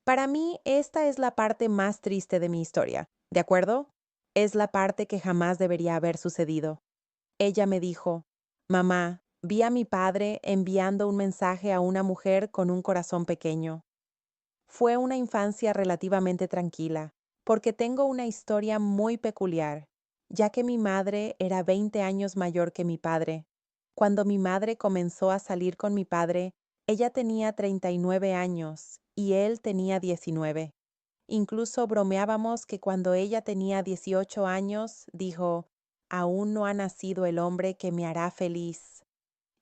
Para mí, esta es la parte más triste de mi historia, ¿de acuerdo? Es la parte que jamás debería haber sucedido. Ella me dijo, mamá, vi a mi padre enviando un mensaje a una mujer con un corazón pequeño. Fue una infancia relativamente tranquila, porque tengo una historia muy peculiar, ya que mi madre era 20 años mayor que mi padre. Cuando mi madre comenzó a salir con mi padre, ella tenía 39 años y él tenía 19. Incluso bromeábamos que cuando ella tenía 18 años, dijo, aún no ha nacido el hombre que me hará feliz.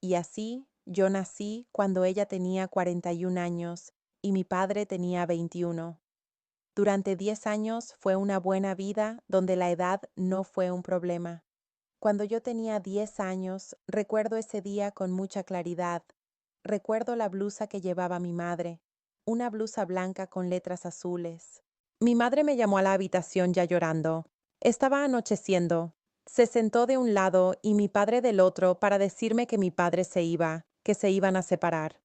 Y así yo nací cuando ella tenía 41 años y mi padre tenía 21. Durante 10 años fue una buena vida donde la edad no fue un problema. Cuando yo tenía 10 años, recuerdo ese día con mucha claridad. Recuerdo la blusa que llevaba mi madre, una blusa blanca con letras azules. Mi madre me llamó a la habitación ya llorando. Estaba anocheciendo. Se sentó de un lado y mi padre del otro para decirme que mi padre se iba, que se iban a separar.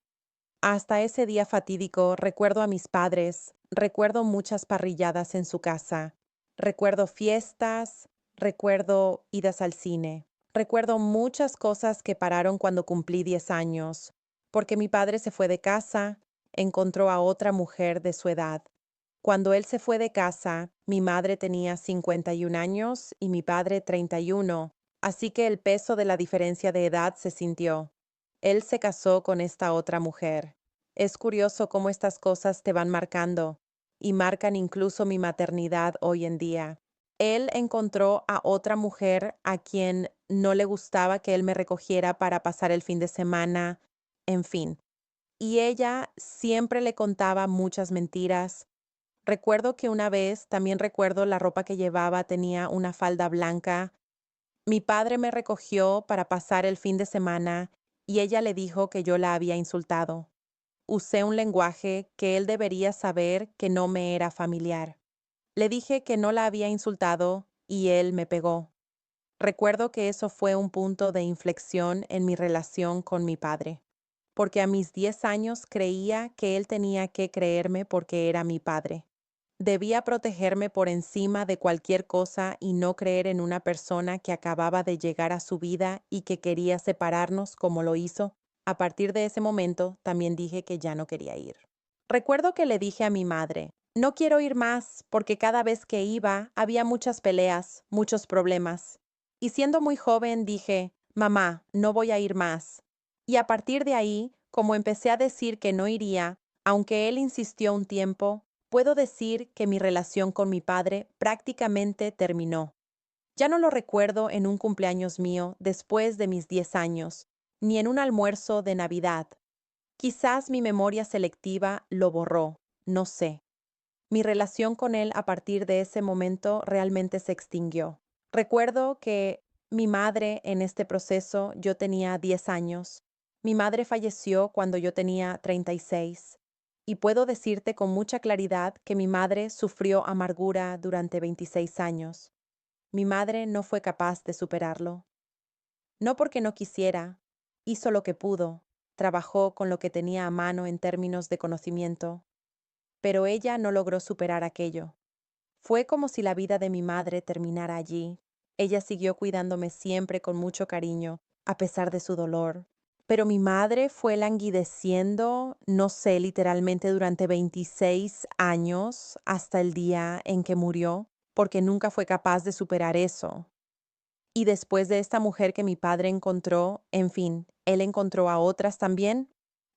Hasta ese día fatídico recuerdo a mis padres, recuerdo muchas parrilladas en su casa, recuerdo fiestas, recuerdo idas al cine, recuerdo muchas cosas que pararon cuando cumplí 10 años, porque mi padre se fue de casa, encontró a otra mujer de su edad. Cuando él se fue de casa, mi madre tenía 51 años y mi padre 31, así que el peso de la diferencia de edad se sintió. Él se casó con esta otra mujer. Es curioso cómo estas cosas te van marcando, y marcan incluso mi maternidad hoy en día. Él encontró a otra mujer a quien no le gustaba que él me recogiera para pasar el fin de semana, en fin. Y ella siempre le contaba muchas mentiras. Recuerdo que una vez, también recuerdo la ropa que llevaba tenía una falda blanca. Mi padre me recogió para pasar el fin de semana y ella le dijo que yo la había insultado. Usé un lenguaje que él debería saber que no me era familiar. Le dije que no la había insultado y él me pegó. Recuerdo que eso fue un punto de inflexión en mi relación con mi padre, porque a mis 10 años creía que él tenía que creerme porque era mi padre. Debía protegerme por encima de cualquier cosa y no creer en una persona que acababa de llegar a su vida y que quería separarnos como lo hizo. A partir de ese momento, también dije que ya no quería ir. Recuerdo que le dije a mi madre, no quiero ir más porque cada vez que iba había muchas peleas, muchos problemas. Y siendo muy joven dije, mamá, no voy a ir más. Y a partir de ahí, como empecé a decir que no iría, aunque él insistió un tiempo, puedo decir que mi relación con mi padre prácticamente terminó. Ya no lo recuerdo en un cumpleaños mío después de mis 10 años, ni en un almuerzo de Navidad. Quizás mi memoria selectiva lo borró, no sé. Mi relación con él a partir de ese momento realmente se extinguió. Recuerdo que mi madre en este proceso, yo tenía 10 años. Mi madre falleció cuando yo tenía 36. Y puedo decirte con mucha claridad que mi madre sufrió amargura durante 26 años. Mi madre no fue capaz de superarlo. No porque no quisiera, hizo lo que pudo, trabajó con lo que tenía a mano en términos de conocimiento, pero ella no logró superar aquello. Fue como si la vida de mi madre terminara allí. Ella siguió cuidándome siempre con mucho cariño, a pesar de su dolor. Pero mi madre fue languideciendo, no sé, literalmente durante 26 años hasta el día en que murió, porque nunca fue capaz de superar eso. Y después de esta mujer que mi padre encontró, en fin, él encontró a otras también.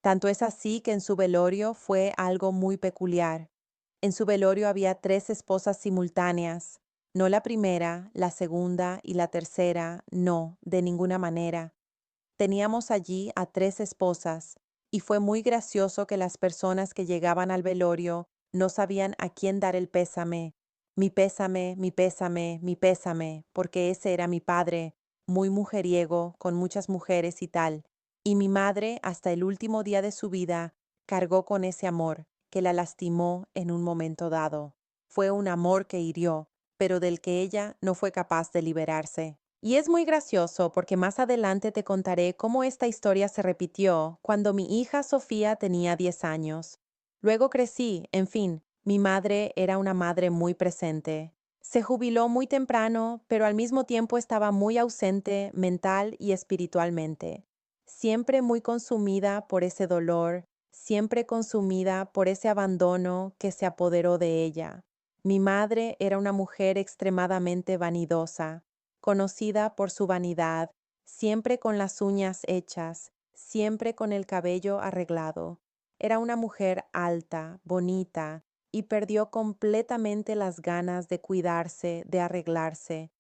Tanto es así que en su velorio fue algo muy peculiar. En su velorio había 3 esposas simultáneas, no la primera, la segunda y la tercera, no, de ninguna manera. Teníamos allí a 3 esposas, y fue muy gracioso que las personas que llegaban al velorio no sabían a quién dar el pésame. Mi pésame, mi pésame, mi pésame, porque ese era mi padre, muy mujeriego, con muchas mujeres y tal. Y mi madre, hasta el último día de su vida, cargó con ese amor, que la lastimó en un momento dado. Fue un amor que hirió, pero del que ella no fue capaz de liberarse. Y es muy gracioso porque más adelante te contaré cómo esta historia se repitió cuando mi hija Sofía tenía 10 años. Luego crecí, en fin, mi madre era una madre muy presente. Se jubiló muy temprano, pero al mismo tiempo estaba muy ausente mental y espiritualmente. Siempre muy consumida por ese dolor, siempre consumida por ese abandono que se apoderó de ella. Mi madre era una mujer extremadamente vanidosa, conocida por su vanidad, siempre con las uñas hechas, siempre con el cabello arreglado. Era una mujer alta, bonita, y perdió completamente las ganas de cuidarse, de arreglarse.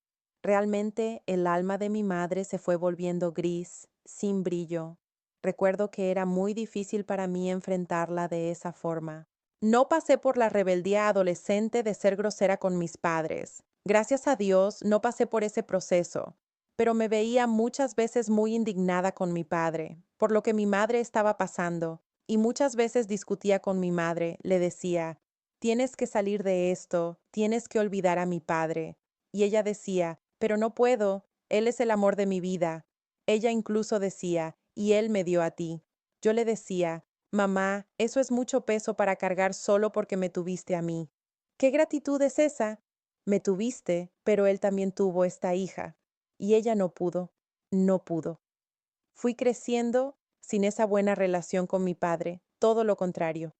Realmente el alma de mi madre se fue volviendo gris, sin brillo. Recuerdo que era muy difícil para mí enfrentarla de esa forma. No pasé por la rebeldía adolescente de ser grosera con mis padres. Gracias a Dios no pasé por ese proceso, pero me veía muchas veces muy indignada con mi padre, por lo que mi madre estaba pasando, y muchas veces discutía con mi madre, le decía, tienes que salir de esto, tienes que olvidar a mi padre. Y ella decía, pero no puedo, él es el amor de mi vida. Ella incluso decía, y él me dio a ti. Yo le decía, mamá, eso es mucho peso para cargar solo porque me tuviste a mí. ¿Qué gratitud es esa? Me tuviste, pero él también tuvo esta hija. Y ella no pudo, no pudo. Fui creciendo sin esa buena relación con mi padre, todo lo contrario.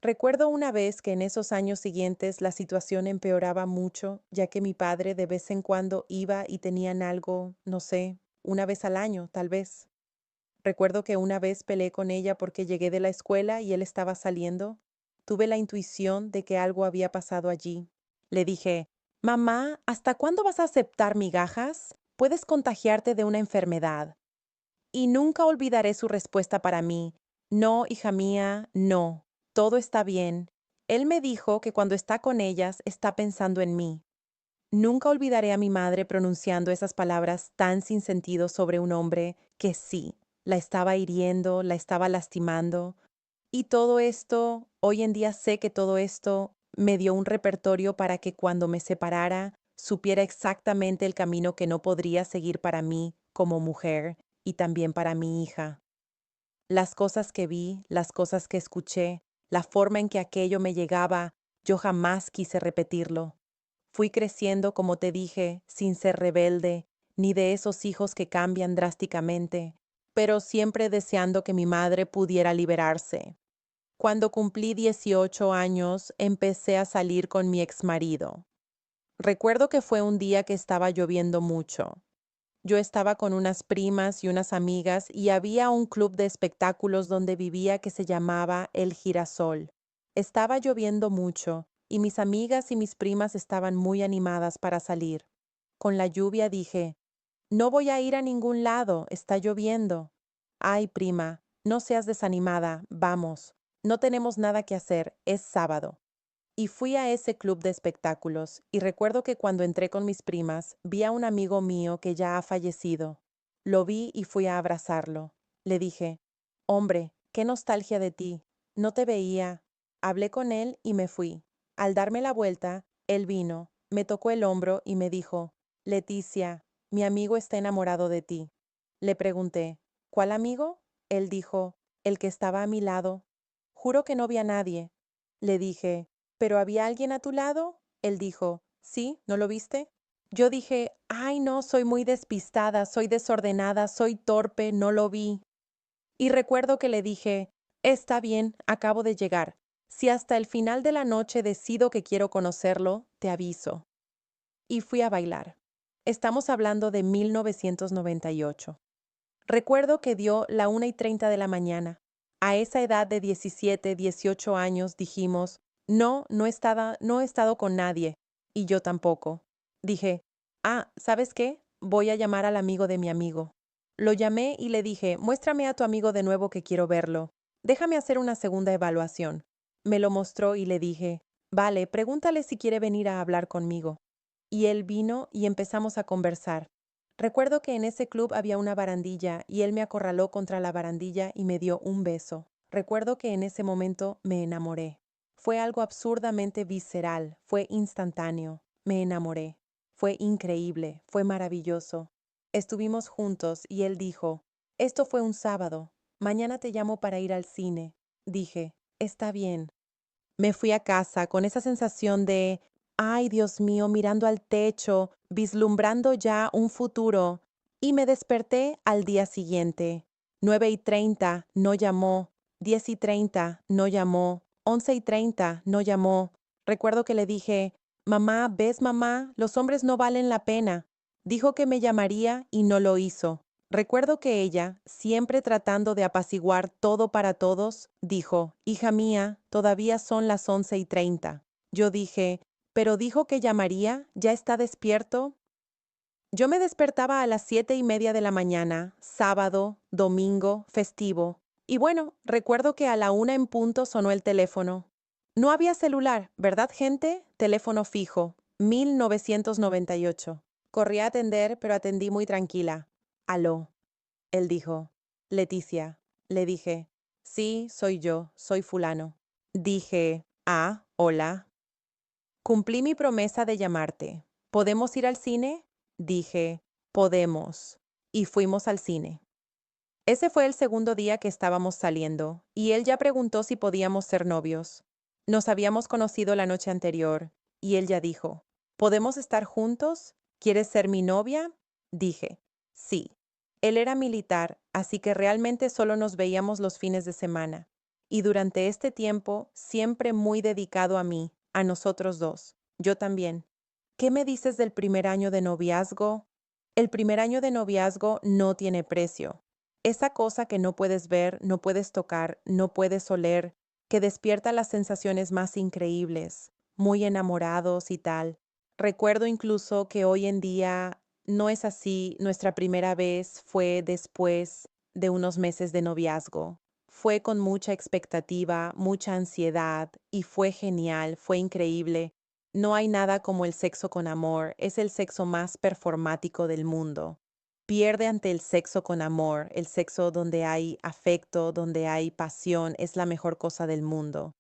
Recuerdo una vez que en esos años siguientes la situación empeoraba mucho, ya que mi padre de vez en cuando iba y tenían algo, no sé, una vez al año, tal vez. Recuerdo que una vez peleé con ella porque llegué de la escuela y él estaba saliendo. Tuve la intuición de que algo había pasado allí. Le dije, mamá, ¿hasta cuándo vas a aceptar migajas? Puedes contagiarte de una enfermedad. Y nunca olvidaré su respuesta para mí. No, hija mía, no. Todo está bien. Él me dijo que cuando está con ellas está pensando en mí. Nunca olvidaré a mi madre pronunciando esas palabras tan sin sentido sobre un hombre que sí, la estaba hiriendo, la estaba lastimando. Y todo esto, hoy en día sé que todo esto me dio un repertorio para que cuando me separara, supiera exactamente el camino que no podría seguir para mí como mujer y también para mi hija. Las cosas que vi, las cosas que escuché, la forma en que aquello me llegaba, yo jamás quise repetirlo. Fui creciendo, como te dije, sin ser rebelde, ni de esos hijos que cambian drásticamente, pero siempre deseando que mi madre pudiera liberarse. Cuando cumplí 18 años, empecé a salir con mi exmarido. Recuerdo que fue un día que estaba lloviendo mucho. Yo estaba con unas primas y unas amigas y había un club de espectáculos donde vivía que se llamaba El Girasol. Estaba lloviendo mucho y mis amigas y mis primas estaban muy animadas para salir. Con la lluvia dije, no voy a ir a ningún lado, está lloviendo. Ay, prima, no seas desanimada, vamos. No tenemos nada que hacer, es sábado. Y fui a ese club de espectáculos, y recuerdo que cuando entré con mis primas, vi a un amigo mío que ya ha fallecido. Lo vi y fui a abrazarlo. Le dije, hombre, qué nostalgia de ti. No te veía. Hablé con él y me fui. Al darme la vuelta, él vino, me tocó el hombro y me dijo, Leticia, mi amigo está enamorado de ti. Le pregunté, ¿cuál amigo? Él dijo, el que estaba a mi lado. Juro que no vi a nadie. Le dije, ¿pero había alguien a tu lado? Él dijo, sí, ¿no lo viste? Yo dije, ay no, soy muy despistada, soy desordenada, soy torpe, no lo vi. Y recuerdo que le dije, está bien, acabo de llegar. Si hasta el final de la noche decido que quiero conocerlo, te aviso. Y fui a bailar. Estamos hablando de 1998. Recuerdo que dio la 1:30 de la mañana. A esa edad de 17, 18 años dijimos, no, no he estado con nadie. Y yo tampoco. Dije, ¿sabes qué? Voy a llamar al amigo de mi amigo. Lo llamé y le dije, muéstrame a tu amigo de nuevo que quiero verlo. Déjame hacer una segunda evaluación. Me lo mostró y le dije, vale, pregúntale si quiere venir a hablar conmigo. Y él vino y empezamos a conversar. Recuerdo que en ese club había una barandilla y él me acorraló contra la barandilla y me dio un beso. Recuerdo que en ese momento me enamoré. Fue algo absurdamente visceral, fue instantáneo. Me enamoré. Fue increíble, fue maravilloso. Estuvimos juntos y él dijo, esto fue un sábado. Mañana te llamo para ir al cine. Dije, está bien. Me fui a casa con esa sensación de, ay, Dios mío, mirando al techo, vislumbrando ya un futuro, y me desperté al día siguiente. 9:30 no llamó, 10:30 no llamó, 11:30 no llamó. Recuerdo que le dije, mamá, ¿ves, mamá? Los hombres no valen la pena. Dijo que me llamaría y no lo hizo. Recuerdo que ella, siempre tratando de apaciguar todo para todos, dijo, hija mía, todavía son las 11:30. Yo dije, pero dijo que llamaría, ¿ya está despierto? Yo me despertaba a las 7:30 de la mañana, sábado, domingo, festivo. Y bueno, recuerdo que a la 1 en punto sonó el teléfono. No había celular, ¿verdad, gente? Teléfono fijo, 1998. Corrí a atender, pero atendí muy tranquila. Aló. Él dijo, Leticia. Le dije, sí, soy yo, soy fulano. Dije, ah, hola. Cumplí mi promesa de llamarte. ¿Podemos ir al cine? Dije, podemos. Y fuimos al cine. Ese fue el segundo día que estábamos saliendo, y él ya preguntó si podíamos ser novios. Nos habíamos conocido la noche anterior, y él ya dijo, ¿podemos estar juntos? ¿Quieres ser mi novia? Dije, sí. Él era militar, así que realmente solo nos veíamos los fines de semana. Y durante este tiempo, siempre muy dedicado a mí, a nosotros dos. Yo también. ¿Qué me dices del primer año de noviazgo? El primer año de noviazgo no tiene precio. Esa cosa que no puedes ver, no puedes tocar, no puedes oler, que despierta las sensaciones más increíbles, muy enamorados y tal. Recuerdo incluso que hoy en día no es así. Nuestra primera vez fue después de unos meses de noviazgo. Fue con mucha expectativa, mucha ansiedad, y fue genial, fue increíble. No hay nada como el sexo con amor, es el sexo más performático del mundo. Pierde ante el sexo con amor, el sexo donde hay afecto, donde hay pasión, es la mejor cosa del mundo.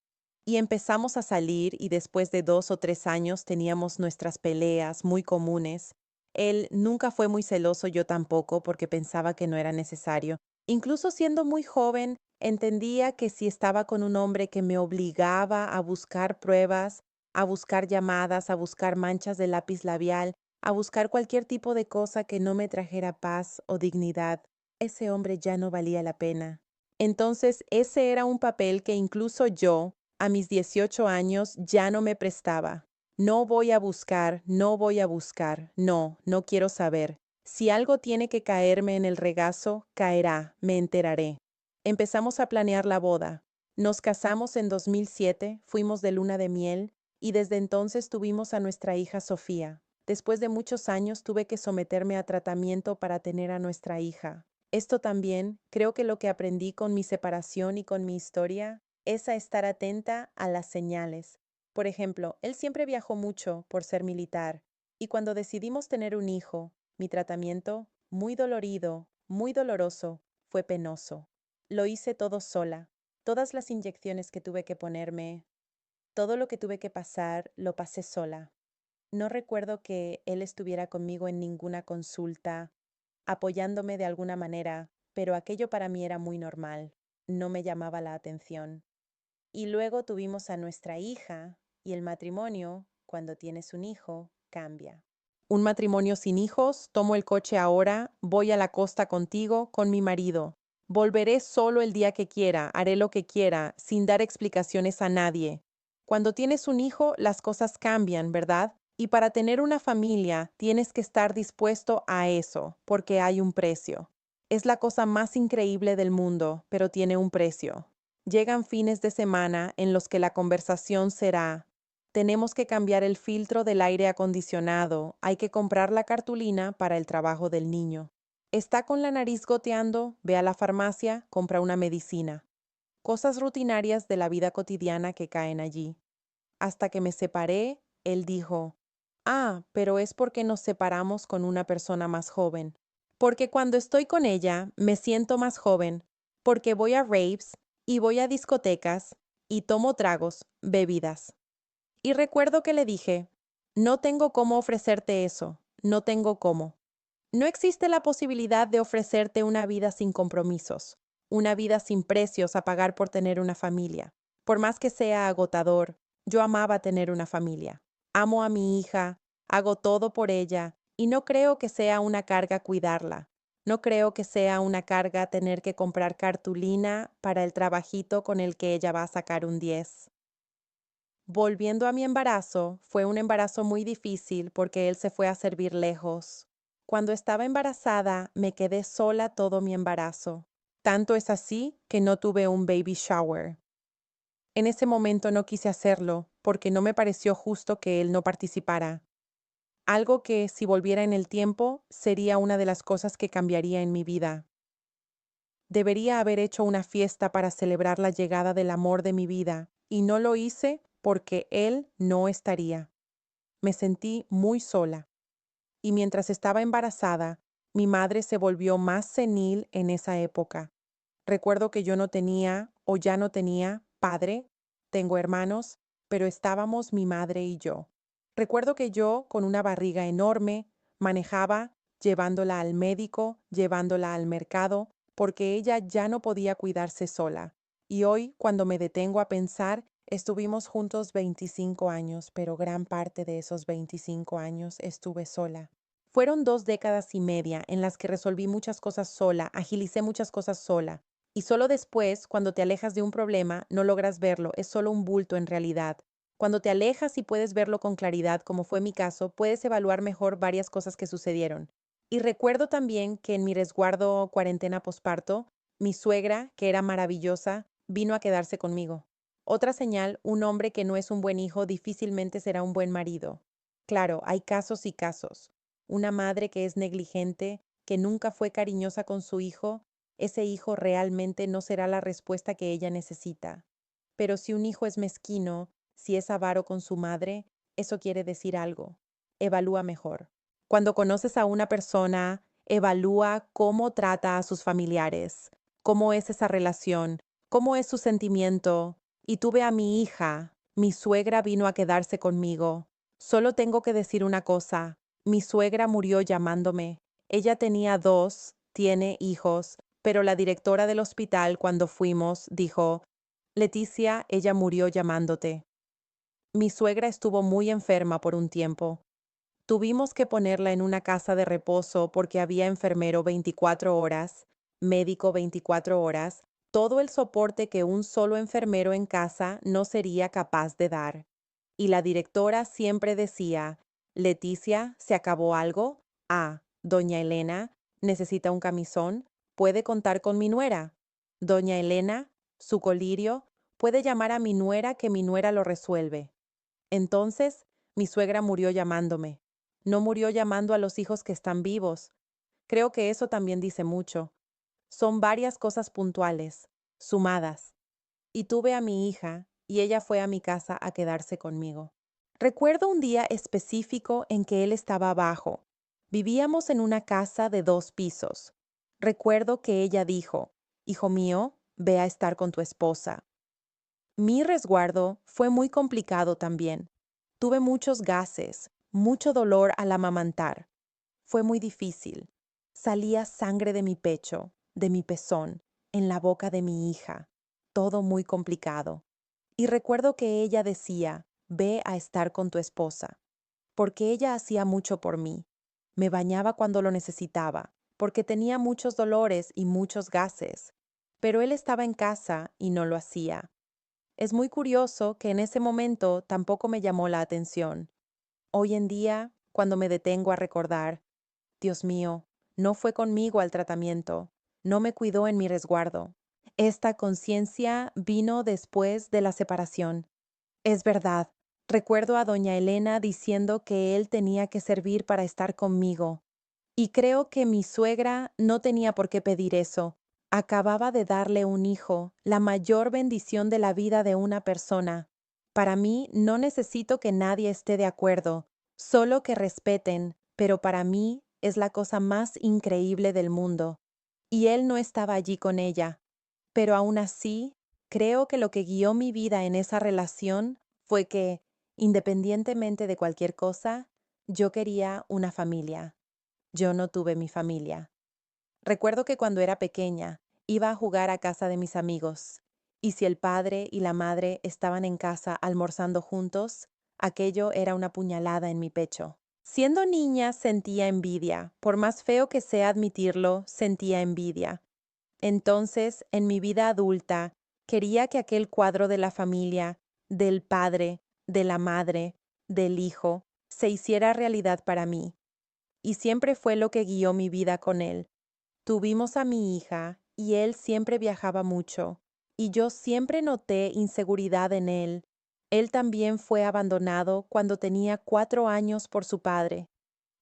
Y empezamos a salir y después de 2 o 3 años teníamos nuestras peleas muy comunes. Él nunca fue muy celoso, yo tampoco, porque pensaba que no era necesario. Incluso siendo muy joven, entendía que si estaba con un hombre que me obligaba a buscar pruebas, a buscar llamadas, a buscar manchas de lápiz labial, a buscar cualquier tipo de cosa que no me trajera paz o dignidad, ese hombre ya no valía la pena. Entonces, ese era un papel que incluso yo, a mis 18 años, ya no me prestaba. No voy a buscar, no voy a buscar, no, no quiero saber. Si algo tiene que caerme en el regazo, caerá, me enteraré. Empezamos a planear la boda. Nos casamos en 2007, fuimos de luna de miel, y desde entonces tuvimos a nuestra hija Sofía. Después de muchos años tuve que someterme a tratamiento para tener a nuestra hija. Esto también, creo que lo que aprendí con mi separación y con mi historia, es a estar atenta a las señales. Por ejemplo, él siempre viajó mucho por ser militar, y cuando decidimos tener un hijo, mi tratamiento, muy dolorido, muy doloroso, fue penoso. Lo hice todo sola. Todas las inyecciones que tuve que ponerme, todo lo que tuve que pasar, lo pasé sola. No recuerdo que él estuviera conmigo en ninguna consulta, apoyándome de alguna manera, pero aquello para mí era muy normal, no me llamaba la atención. Y luego tuvimos a nuestra hija, y el matrimonio, cuando tienes un hijo, cambia. Un matrimonio sin hijos, tomo el coche ahora, voy a la costa contigo, con mi marido. Volveré solo el día que quiera, haré lo que quiera, sin dar explicaciones a nadie. Cuando tienes un hijo, las cosas cambian, ¿verdad? Y para tener una familia, tienes que estar dispuesto a eso, porque hay un precio. Es la cosa más increíble del mundo, pero tiene un precio. Llegan fines de semana en los que la conversación será: tenemos que cambiar el filtro del aire acondicionado, hay que comprar la cartulina para el trabajo del niño. Está con la nariz goteando, ve a la farmacia, compra una medicina. Cosas rutinarias de la vida cotidiana que caen allí. Hasta que me separé, él dijo, pero es porque nos separamos con una persona más joven. Porque cuando estoy con ella, me siento más joven, porque voy a raves y voy a discotecas y tomo tragos, bebidas. Y recuerdo que le dije, no tengo cómo ofrecerte eso, no tengo cómo. No existe la posibilidad de ofrecerte una vida sin compromisos, una vida sin precios a pagar por tener una familia. Por más que sea agotador, yo amaba tener una familia. Amo a mi hija, hago todo por ella, y no creo que sea una carga cuidarla. No creo que sea una carga tener que comprar cartulina para el trabajito con el que ella va a sacar un 10. Volviendo a mi embarazo, fue un embarazo muy difícil porque él se fue a servir lejos. Cuando estaba embarazada, me quedé sola todo mi embarazo. Tanto es así que no tuve un baby shower. En ese momento no quise hacerlo porque no me pareció justo que él no participara. Algo que, si volviera en el tiempo, sería una de las cosas que cambiaría en mi vida. Debería haber hecho una fiesta para celebrar la llegada del amor de mi vida, y no lo hice porque él no estaría. Me sentí muy sola. Y mientras estaba embarazada, mi madre se volvió más senil en esa época. Recuerdo que yo no tenía, o ya no tenía, padre, tengo hermanos, pero estábamos mi madre y yo. Recuerdo que yo, con una barriga enorme, manejaba, llevándola al médico, llevándola al mercado, porque ella ya no podía cuidarse sola. Y hoy, cuando me detengo a pensar, estuvimos juntos 25 años, pero gran parte de esos 25 años estuve sola. Fueron 2 décadas y media en las que resolví muchas cosas sola, agilicé muchas cosas sola. Y solo después, cuando te alejas de un problema, no logras verlo, es solo un bulto en realidad. Cuando te alejas y puedes verlo con claridad, como fue mi caso, puedes evaluar mejor varias cosas que sucedieron. Y recuerdo también que en mi resguardo cuarentena posparto, mi suegra, que era maravillosa, vino a quedarse conmigo. Otra señal, un hombre que no es un buen hijo difícilmente será un buen marido. Claro, hay casos y casos. Una madre que es negligente, que nunca fue cariñosa con su hijo, ese hijo realmente no será la respuesta que ella necesita. Pero si un hijo es mezquino, si es avaro con su madre, eso quiere decir algo. Evalúa mejor. Cuando conoces a una persona, evalúa cómo trata a sus familiares, cómo es esa relación, cómo es su sentimiento. Y tuve a mi hija, mi suegra vino a quedarse conmigo. Solo tengo que decir una cosa, mi suegra murió llamándome. Ella tenía dos, tiene hijos, pero la directora del hospital cuando fuimos dijo, Leticia, ella murió llamándote. Mi suegra estuvo muy enferma por un tiempo. Tuvimos que ponerla en una casa de reposo porque había enfermero 24 horas, médico 24 horas, todo el soporte que un solo enfermero en casa no sería capaz de dar. Y la directora siempre decía, Leticia, ¿se acabó algo? Doña Elena, ¿necesita un camisón? Puede contar con mi nuera. Doña Elena, su colirio, puede llamar a mi nuera que mi nuera lo resuelve. Entonces, mi suegra murió llamándome. No murió llamando a los hijos que están vivos. Creo que eso también dice mucho. Son varias cosas puntuales, sumadas. Y tuve a mi hija, y ella fue a mi casa a quedarse conmigo. Recuerdo un día específico en que él estaba abajo. Vivíamos en una casa de 2 pisos. Recuerdo que ella dijo, Hijo mío, ve a estar con tu esposa. Mi resguardo fue muy complicado también. Tuve muchos gases, mucho dolor al amamantar. Fue muy difícil. Salía sangre de mi pecho, de mi pezón, en la boca de mi hija. Todo muy complicado. Y recuerdo que ella decía, ve a estar con tu esposa, porque ella hacía mucho por mí. Me bañaba cuando lo necesitaba, porque tenía muchos dolores y muchos gases. Pero él estaba en casa y no lo hacía. Es muy curioso que en ese momento tampoco me llamó la atención. Hoy en día, cuando me detengo a recordar, Dios mío, no fue conmigo al tratamiento, no me cuidó en mi resguardo. Esta conciencia vino después de la separación. Es verdad, recuerdo a doña Elena diciendo que él tenía que servir para estar conmigo. Y creo que mi suegra no tenía por qué pedir eso. Acababa de darle un hijo, la mayor bendición de la vida de una persona. Para mí no necesito que nadie esté de acuerdo, solo que respeten, pero para mí es la cosa más increíble del mundo. Y él no estaba allí con ella. Pero aún así, creo que lo que guió mi vida en esa relación fue que, independientemente de cualquier cosa, yo quería una familia. Yo no tuve mi familia. Recuerdo que cuando era pequeña, iba a jugar a casa de mis amigos, Y si el padre y la madre estaban en casa almorzando juntos, aquello era una puñalada en mi pecho. Siendo niña sentía envidia, por más feo que sea admitirlo, sentía envidia. Entonces, en mi vida adulta, quería que aquel cuadro de la familia, del padre, de la madre, del hijo, se hiciera realidad para mí. Y siempre fue lo que guió mi vida con él. Tuvimos a mi hija, y él siempre viajaba mucho, y yo siempre noté inseguridad en él. Él también fue abandonado cuando tenía 4 años por su padre.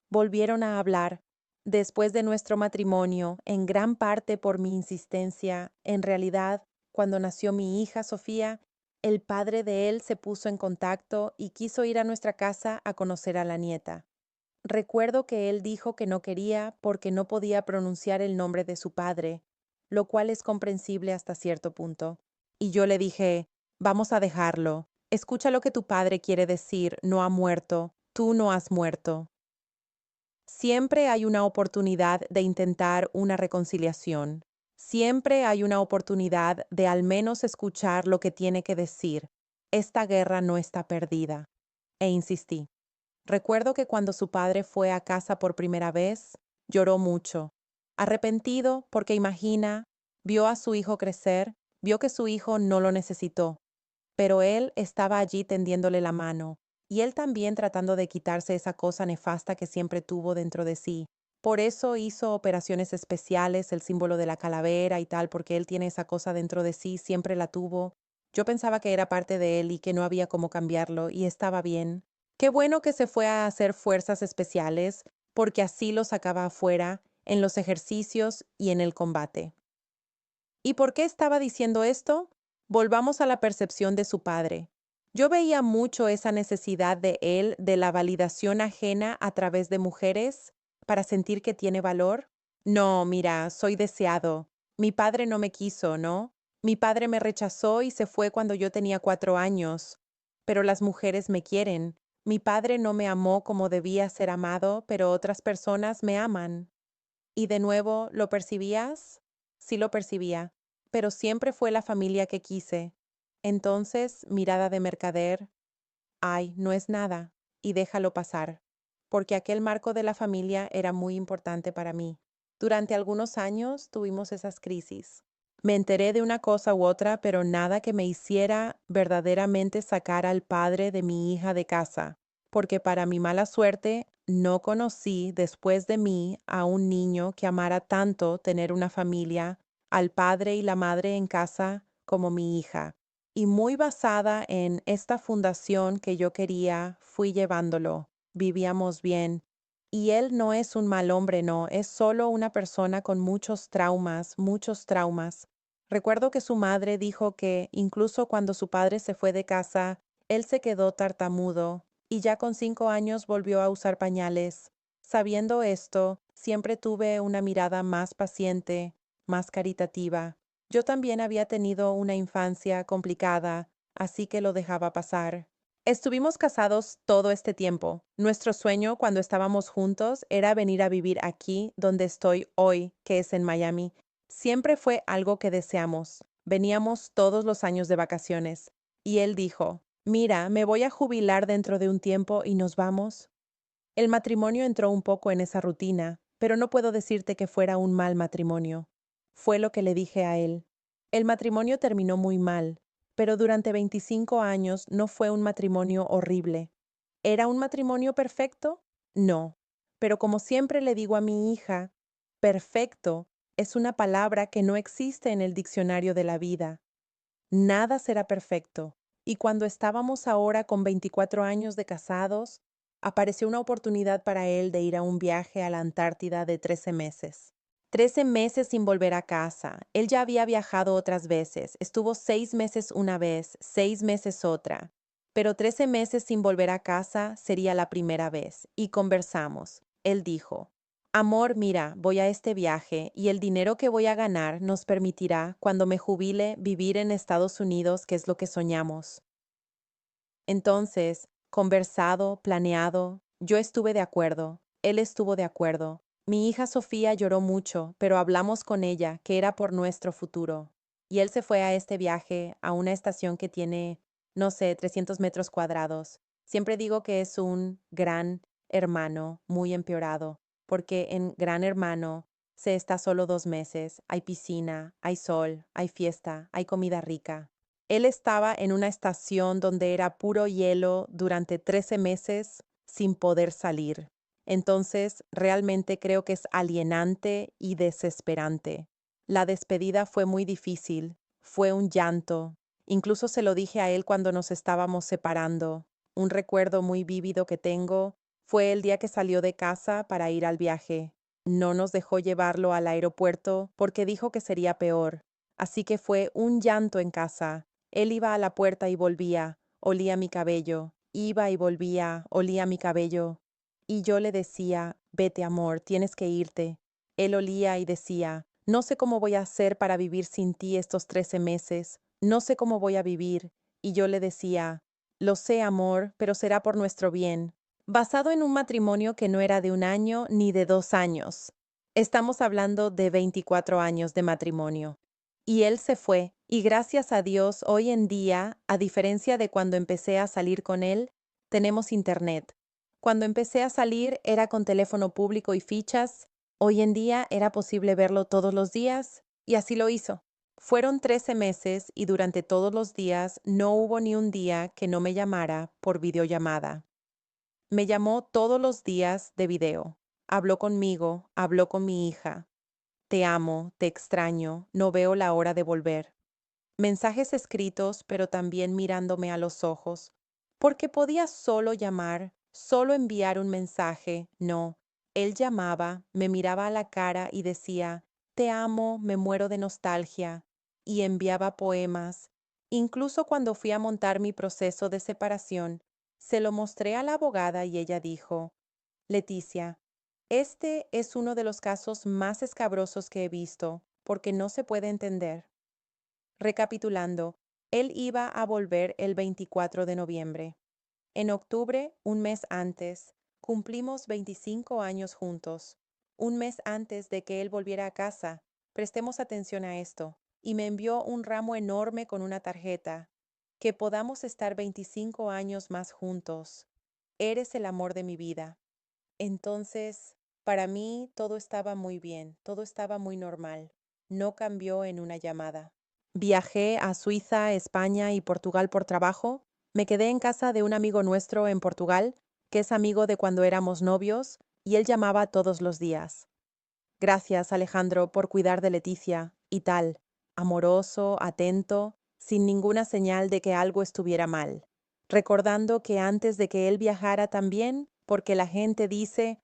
Volvieron a hablar. Después de nuestro matrimonio, en gran parte por mi insistencia, en realidad, cuando nació mi hija Sofía, el padre de él se puso en contacto y quiso ir a nuestra casa a conocer a la nieta. Recuerdo que él dijo que no quería porque no podía pronunciar el nombre de su padre, lo cual es comprensible hasta cierto punto. Y yo le dije, vamos a dejarlo. Escucha lo que tu padre quiere decir, no ha muerto, tú no has muerto. Siempre hay una oportunidad de intentar una reconciliación. Siempre hay una oportunidad de al menos escuchar lo que tiene que decir. Esta guerra no está perdida. E insistí. Recuerdo que cuando su padre fue a casa por primera vez, lloró mucho, arrepentido porque imagina, vio a su hijo crecer, vio que su hijo no lo necesitó, pero él estaba allí tendiéndole la mano, y él también tratando de quitarse esa cosa nefasta que siempre tuvo dentro de sí. Por eso hizo operaciones especiales, el símbolo de la calavera y tal, porque él tiene esa cosa dentro de sí, siempre la tuvo. Yo pensaba que era parte de él y que no había cómo cambiarlo, y estaba bien. Qué bueno que se fue a hacer fuerzas especiales, porque así lo sacaba afuera, en los ejercicios y en el combate. ¿Y por qué estaba diciendo esto? Volvamos a la percepción de su padre. Yo veía mucho esa necesidad de él de la validación ajena a través de mujeres para sentir que tiene valor. No, mira, soy deseado. Mi padre no me quiso, ¿no? Mi padre me rechazó y se fue cuando yo tenía 4 años. Pero las mujeres me quieren. Mi padre no me amó como debía ser amado, pero otras personas me aman. Y de nuevo, ¿lo percibías? Sí lo percibía, pero siempre fue la familia que quise. Entonces, mirada de mercader, ay, no es nada, y déjalo pasar, porque aquel marco de la familia era muy importante para mí. Durante algunos años tuvimos esas crisis. Me enteré de una cosa u otra, pero nada que me hiciera verdaderamente sacar al padre de mi hija de casa, porque para mi mala suerte no conocí después de mí a un niño que amara tanto tener una familia, al padre y la madre en casa como mi hija. Y muy basada en esta fundación que yo quería, fui llevándolo. Vivíamos bien. Y él no es un mal hombre, no, es solo una persona con muchos traumas, muchos traumas. Recuerdo que su madre dijo que, incluso cuando su padre se fue de casa, él se quedó tartamudo, y ya con 5 años volvió a usar pañales. Sabiendo esto, siempre tuve una mirada más paciente, más caritativa. Yo también había tenido una infancia complicada, así que lo dejaba pasar. Estuvimos casados todo este tiempo. Nuestro sueño cuando estábamos juntos era venir a vivir aquí donde estoy hoy, que es en Miami. Siempre fue algo que deseamos. Veníamos todos los años de vacaciones. Y él dijo, mira, me voy a jubilar dentro de un tiempo y nos vamos. El matrimonio entró un poco en esa rutina, pero no puedo decirte que fuera un mal matrimonio. Fue lo que le dije a él. El matrimonio terminó muy mal, pero durante 25 años no fue un matrimonio horrible. ¿Era un matrimonio perfecto? No. Pero como siempre le digo a mi hija, perfecto es una palabra que no existe en el diccionario de la vida. Nada será perfecto. Y cuando estábamos ahora con 24 años de casados, apareció una oportunidad para él de ir a un viaje a la Antártida de 13 meses. 13 meses sin volver a casa. Él ya había viajado otras veces. Estuvo 6 meses una vez, 6 meses otra. Pero 13 meses sin volver a casa sería la primera vez. Y conversamos. Él dijo, amor, mira, voy a este viaje y el dinero que voy a ganar nos permitirá, cuando me jubile, vivir en Estados Unidos, que es lo que soñamos. Entonces, conversado, planeado, yo estuve de acuerdo, él estuvo de acuerdo. Mi hija Sofía lloró mucho, pero hablamos con ella, que era por nuestro futuro. Y él se fue a este viaje a una estación que tiene, no sé, 300 metros cuadrados. Siempre digo que es un gran hermano muy empeorado, porque en Gran Hermano se está solo 2 meses, hay piscina, hay sol, hay fiesta, hay comida rica. Él estaba en una estación donde era puro hielo durante 13 meses sin poder salir. Entonces, realmente creo que es alienante y desesperante. La despedida fue muy difícil, fue un llanto. Incluso se lo dije a él cuando nos estábamos separando. Un recuerdo muy vívido que tengo fue el día que salió de casa para ir al viaje. No nos dejó llevarlo al aeropuerto porque dijo que sería peor. Así que fue un llanto en casa. Él iba a la puerta y volvía, olía mi cabello. Iba y volvía, olía mi cabello. Y yo le decía, vete amor, tienes que irte. Él olía y decía, no sé cómo voy a hacer para vivir sin ti estos 13 meses, no sé cómo voy a vivir. Y yo le decía, lo sé amor, pero será por nuestro bien. Basado en un matrimonio que no era de 1 año ni de 2 años. Estamos hablando de 24 años de matrimonio. Y él se fue, y gracias a Dios hoy en día, a diferencia de cuando empecé a salir con él, tenemos internet. Cuando empecé a salir era con teléfono público y fichas, hoy en día era posible verlo todos los días, y así lo hizo. Fueron 13 meses y durante todos los días no hubo ni un día que no me llamara por videollamada. Me llamó todos los días de video. Habló conmigo, habló con mi hija. Te amo, te extraño, no veo la hora de volver. Mensajes escritos, pero también mirándome a los ojos, porque podía solo llamar, solo enviar un mensaje. No, él llamaba, me miraba a la cara y decía, te amo, me muero de nostalgia, y enviaba poemas. Incluso cuando fui a montar mi proceso de separación, se lo mostré a la abogada y ella dijo, Leticia, este es uno de los casos más escabrosos que he visto, porque no se puede entender. Recapitulando, él iba a volver el 24 de noviembre. En octubre, un mes antes, cumplimos 25 años juntos. Un mes antes de que él volviera a casa, prestemos atención a esto, y me envió un ramo enorme con una tarjeta. Que podamos estar 25 años más juntos. Eres el amor de mi vida. Entonces, para mí todo estaba muy bien, todo estaba muy normal. No cambió en una llamada. Viajé a Suiza, España y Portugal por trabajo. Me quedé en casa de un amigo nuestro en Portugal, que es amigo de cuando éramos novios, y él llamaba todos los días. Gracias, Alejandro, por cuidar de Leticia, y tal, amoroso, atento, sin ninguna señal de que algo estuviera mal. Recordando que antes de que él viajara también, porque la gente dice,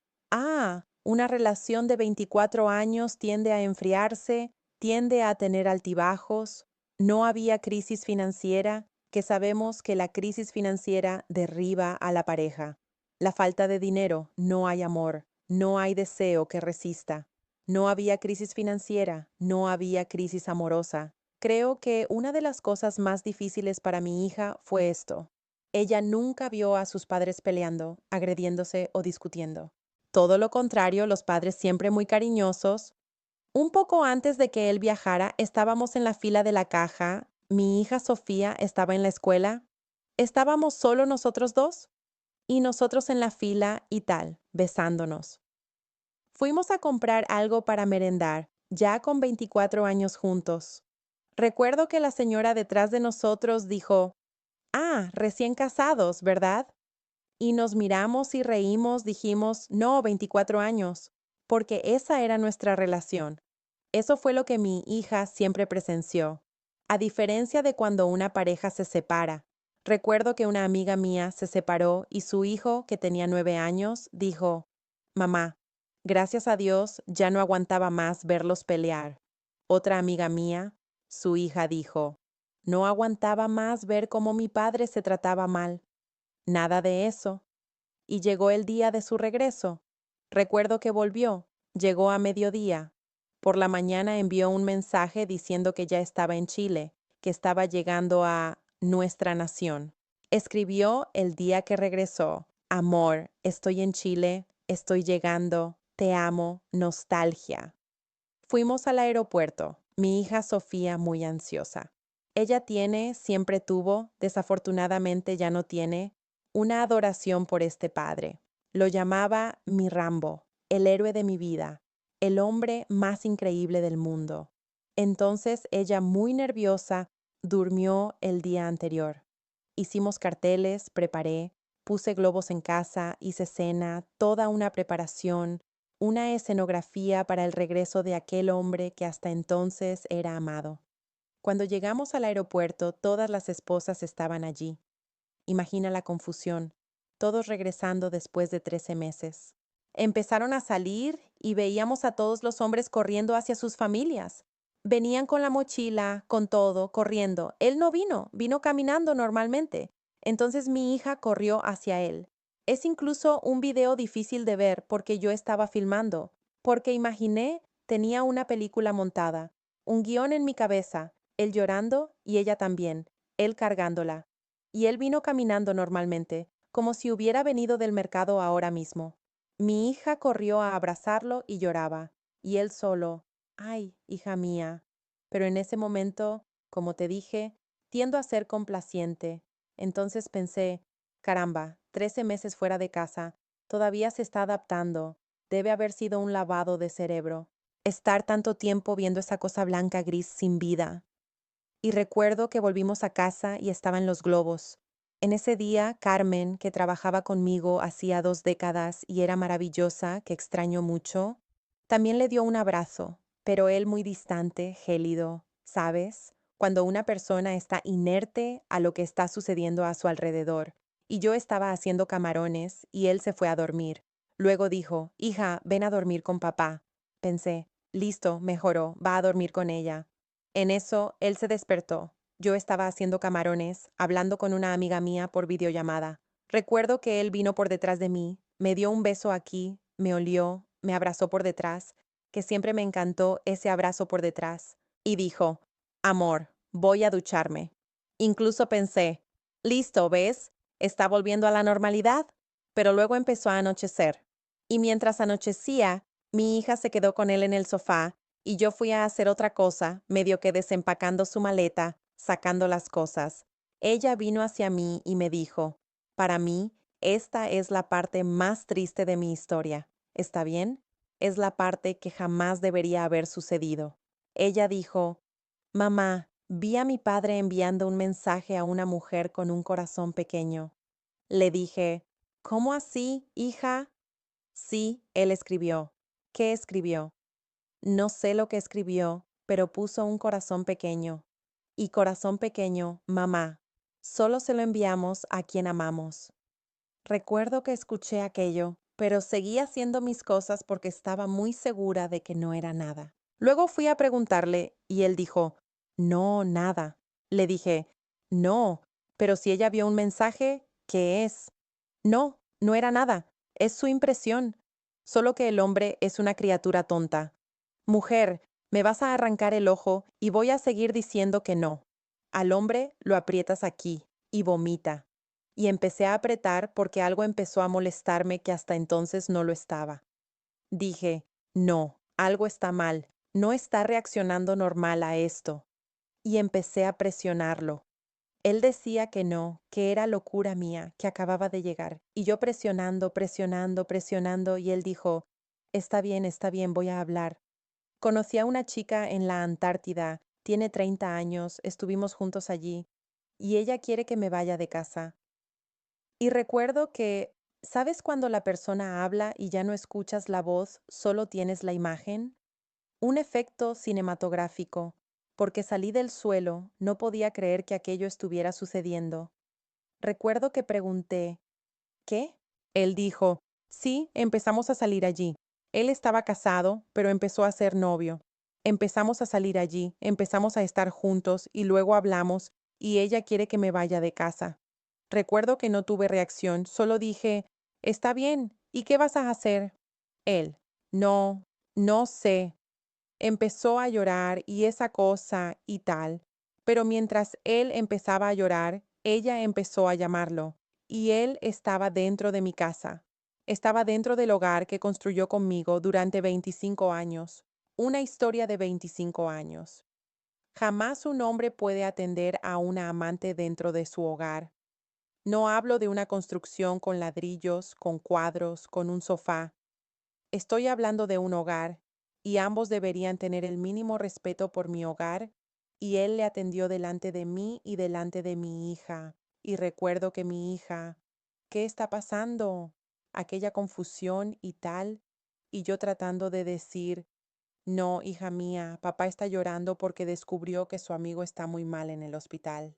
una relación de 24 años tiende a enfriarse, tiende a tener altibajos, no había crisis financiera, que sabemos que la crisis financiera derriba a la pareja. La falta de dinero, no hay amor, no hay deseo que resista. No había crisis financiera, no había crisis amorosa. Creo que una de las cosas más difíciles para mi hija fue esto. Ella nunca vio a sus padres peleando, agrediéndose o discutiendo. Todo lo contrario, los padres siempre muy cariñosos. Un poco antes de que él viajara, estábamos en la fila de la caja. Mi hija Sofía estaba en la escuela. Estábamos solo nosotros dos y nosotros en la fila y tal, besándonos. Fuimos a comprar algo para merendar, ya con 24 años juntos. Recuerdo que la señora detrás de nosotros dijo, recién casados, ¿verdad? Y nos miramos y reímos, dijimos, no, 24 años, porque esa era nuestra relación. Eso fue lo que mi hija siempre presenció. A diferencia de cuando una pareja se separa. Recuerdo que una amiga mía se separó y su hijo, que tenía 9 años, dijo, Mamá, gracias a Dios ya no aguantaba más verlos pelear. Otra amiga mía, su hija dijo, no aguantaba más ver cómo mi padre se trataba mal. Nada de eso. Y llegó el día de su regreso. Recuerdo que volvió. Llegó a mediodía. Por la mañana envió un mensaje diciendo que ya estaba en Chile, que estaba llegando a nuestra nación. Escribió el día que regresó. Amor, estoy en Chile, estoy llegando, te amo, nostalgia. Fuimos al aeropuerto. Mi hija Sofía muy ansiosa. Ella tiene, siempre tuvo, desafortunadamente ya no tiene, una adoración por este padre. Lo llamaba mi Rambo, el héroe de mi vida, el hombre más increíble del mundo. Entonces ella, muy nerviosa, durmió el día anterior. Hicimos carteles, preparé, puse globos en casa, hice cena, toda una preparación, una escenografía para el regreso de aquel hombre que hasta entonces era amado. Cuando llegamos al aeropuerto, todas las esposas estaban allí. Imagina la confusión, todos regresando después de 13 meses. Empezaron a salir y veíamos a todos los hombres corriendo hacia sus familias. Venían con la mochila, con todo, corriendo. Él no vino, vino caminando normalmente. Entonces mi hija corrió hacia él. Es incluso un video difícil de ver porque yo estaba filmando, porque imaginé, tenía una película montada, un guión en mi cabeza, él llorando y ella también, él cargándola. Y él vino caminando normalmente, como si hubiera venido del mercado ahora mismo. Mi hija corrió a abrazarlo y lloraba, y él solo, ay, hija mía. Pero en ese momento, como te dije, tiendo a ser complaciente. Entonces pensé, caramba, 13 meses fuera de casa, todavía se está adaptando, debe haber sido un lavado de cerebro. Estar tanto tiempo viendo esa cosa blanca gris sin vida. Y recuerdo que volvimos a casa y estaban los globos. En ese día, Carmen, que trabajaba conmigo hacía 2 décadas y era maravillosa, que extraño mucho, también le dio un abrazo, pero él muy distante, gélido, ¿sabes? Cuando una persona está inerte a lo que está sucediendo a su alrededor. Y yo estaba haciendo camarones y él se fue a dormir. Luego dijo, hija, ven a dormir con papá. Pensé, listo, mejoró, va a dormir con ella. En eso, él se despertó. Yo estaba haciendo camarones, hablando con una amiga mía por videollamada. Recuerdo que él vino por detrás de mí, me dio un beso aquí, me olió, me abrazó por detrás, que siempre me encantó ese abrazo por detrás, y dijo, amor, voy a ducharme. Incluso pensé, listo, ¿ves? Está volviendo a la normalidad. Pero luego empezó a anochecer. Y mientras anochecía, mi hija se quedó con él en el sofá y yo fui a hacer otra cosa, medio que desempacando su maleta, sacando las cosas. Ella vino hacia mí y me dijo, para mí, esta es la parte más triste de mi historia. ¿Está bien? Es la parte que jamás debería haber sucedido. Ella dijo, mamá, vi a mi padre enviando un mensaje a una mujer con un corazón pequeño. Le dije, ¿cómo así, hija? Sí, él escribió. ¿Qué escribió? No sé lo que escribió, pero puso un corazón pequeño. Y corazón pequeño, mamá. Solo se lo enviamos a quien amamos. Recuerdo que escuché aquello, pero seguí haciendo mis cosas porque estaba muy segura de que no era nada. Luego fui a preguntarle y él dijo, no, nada. Le dije, no, pero si ella vio un mensaje, ¿qué es? No, no era nada. Es su impresión. Solo que el hombre es una criatura tonta. Mujer, me vas a arrancar el ojo y voy a seguir diciendo que no. Al hombre lo aprietas aquí y vomita. Y empecé a apretar porque algo empezó a molestarme que hasta entonces no lo estaba. Dije, no, algo está mal, no está reaccionando normal a esto. Y empecé a presionarlo. Él decía que no, que era locura mía, que acababa de llegar. Y yo presionando, presionando, presionando, y él dijo, está bien, voy a hablar. Conocí a una chica en la Antártida, tiene 30 años, estuvimos juntos allí, y ella quiere que me vaya de casa. Y recuerdo que, ¿sabes cuando la persona habla y ya no escuchas la voz, solo tienes la imagen? Un efecto cinematográfico, porque salí del suelo, no podía creer que aquello estuviera sucediendo. Recuerdo que pregunté, ¿qué? Él dijo, sí, empezamos a salir allí. Él estaba casado, pero empezó a ser novio. Empezamos a salir allí, empezamos a estar juntos y luego hablamos y ella quiere que me vaya de casa. Recuerdo que no tuve reacción, solo dije, está bien, ¿y qué vas a hacer? Él, no, no sé. Empezó a llorar y esa cosa y tal, pero mientras él empezaba a llorar, ella empezó a llamarlo, y él estaba dentro de mi casa. Estaba dentro del hogar que construyó conmigo durante 25 años, una historia de 25 años. Jamás un hombre puede atender a una amante dentro de su hogar. No hablo de una construcción con ladrillos, con cuadros, con un sofá. Estoy hablando de un hogar, y ambos deberían tener el mínimo respeto por mi hogar, y él le atendió delante de mí y delante de mi hija. Y recuerdo que mi hija, ¿qué está pasando? Aquella confusión y tal, y yo tratando de decir, no, hija mía, papá está llorando porque descubrió que su amigo está muy mal en el hospital,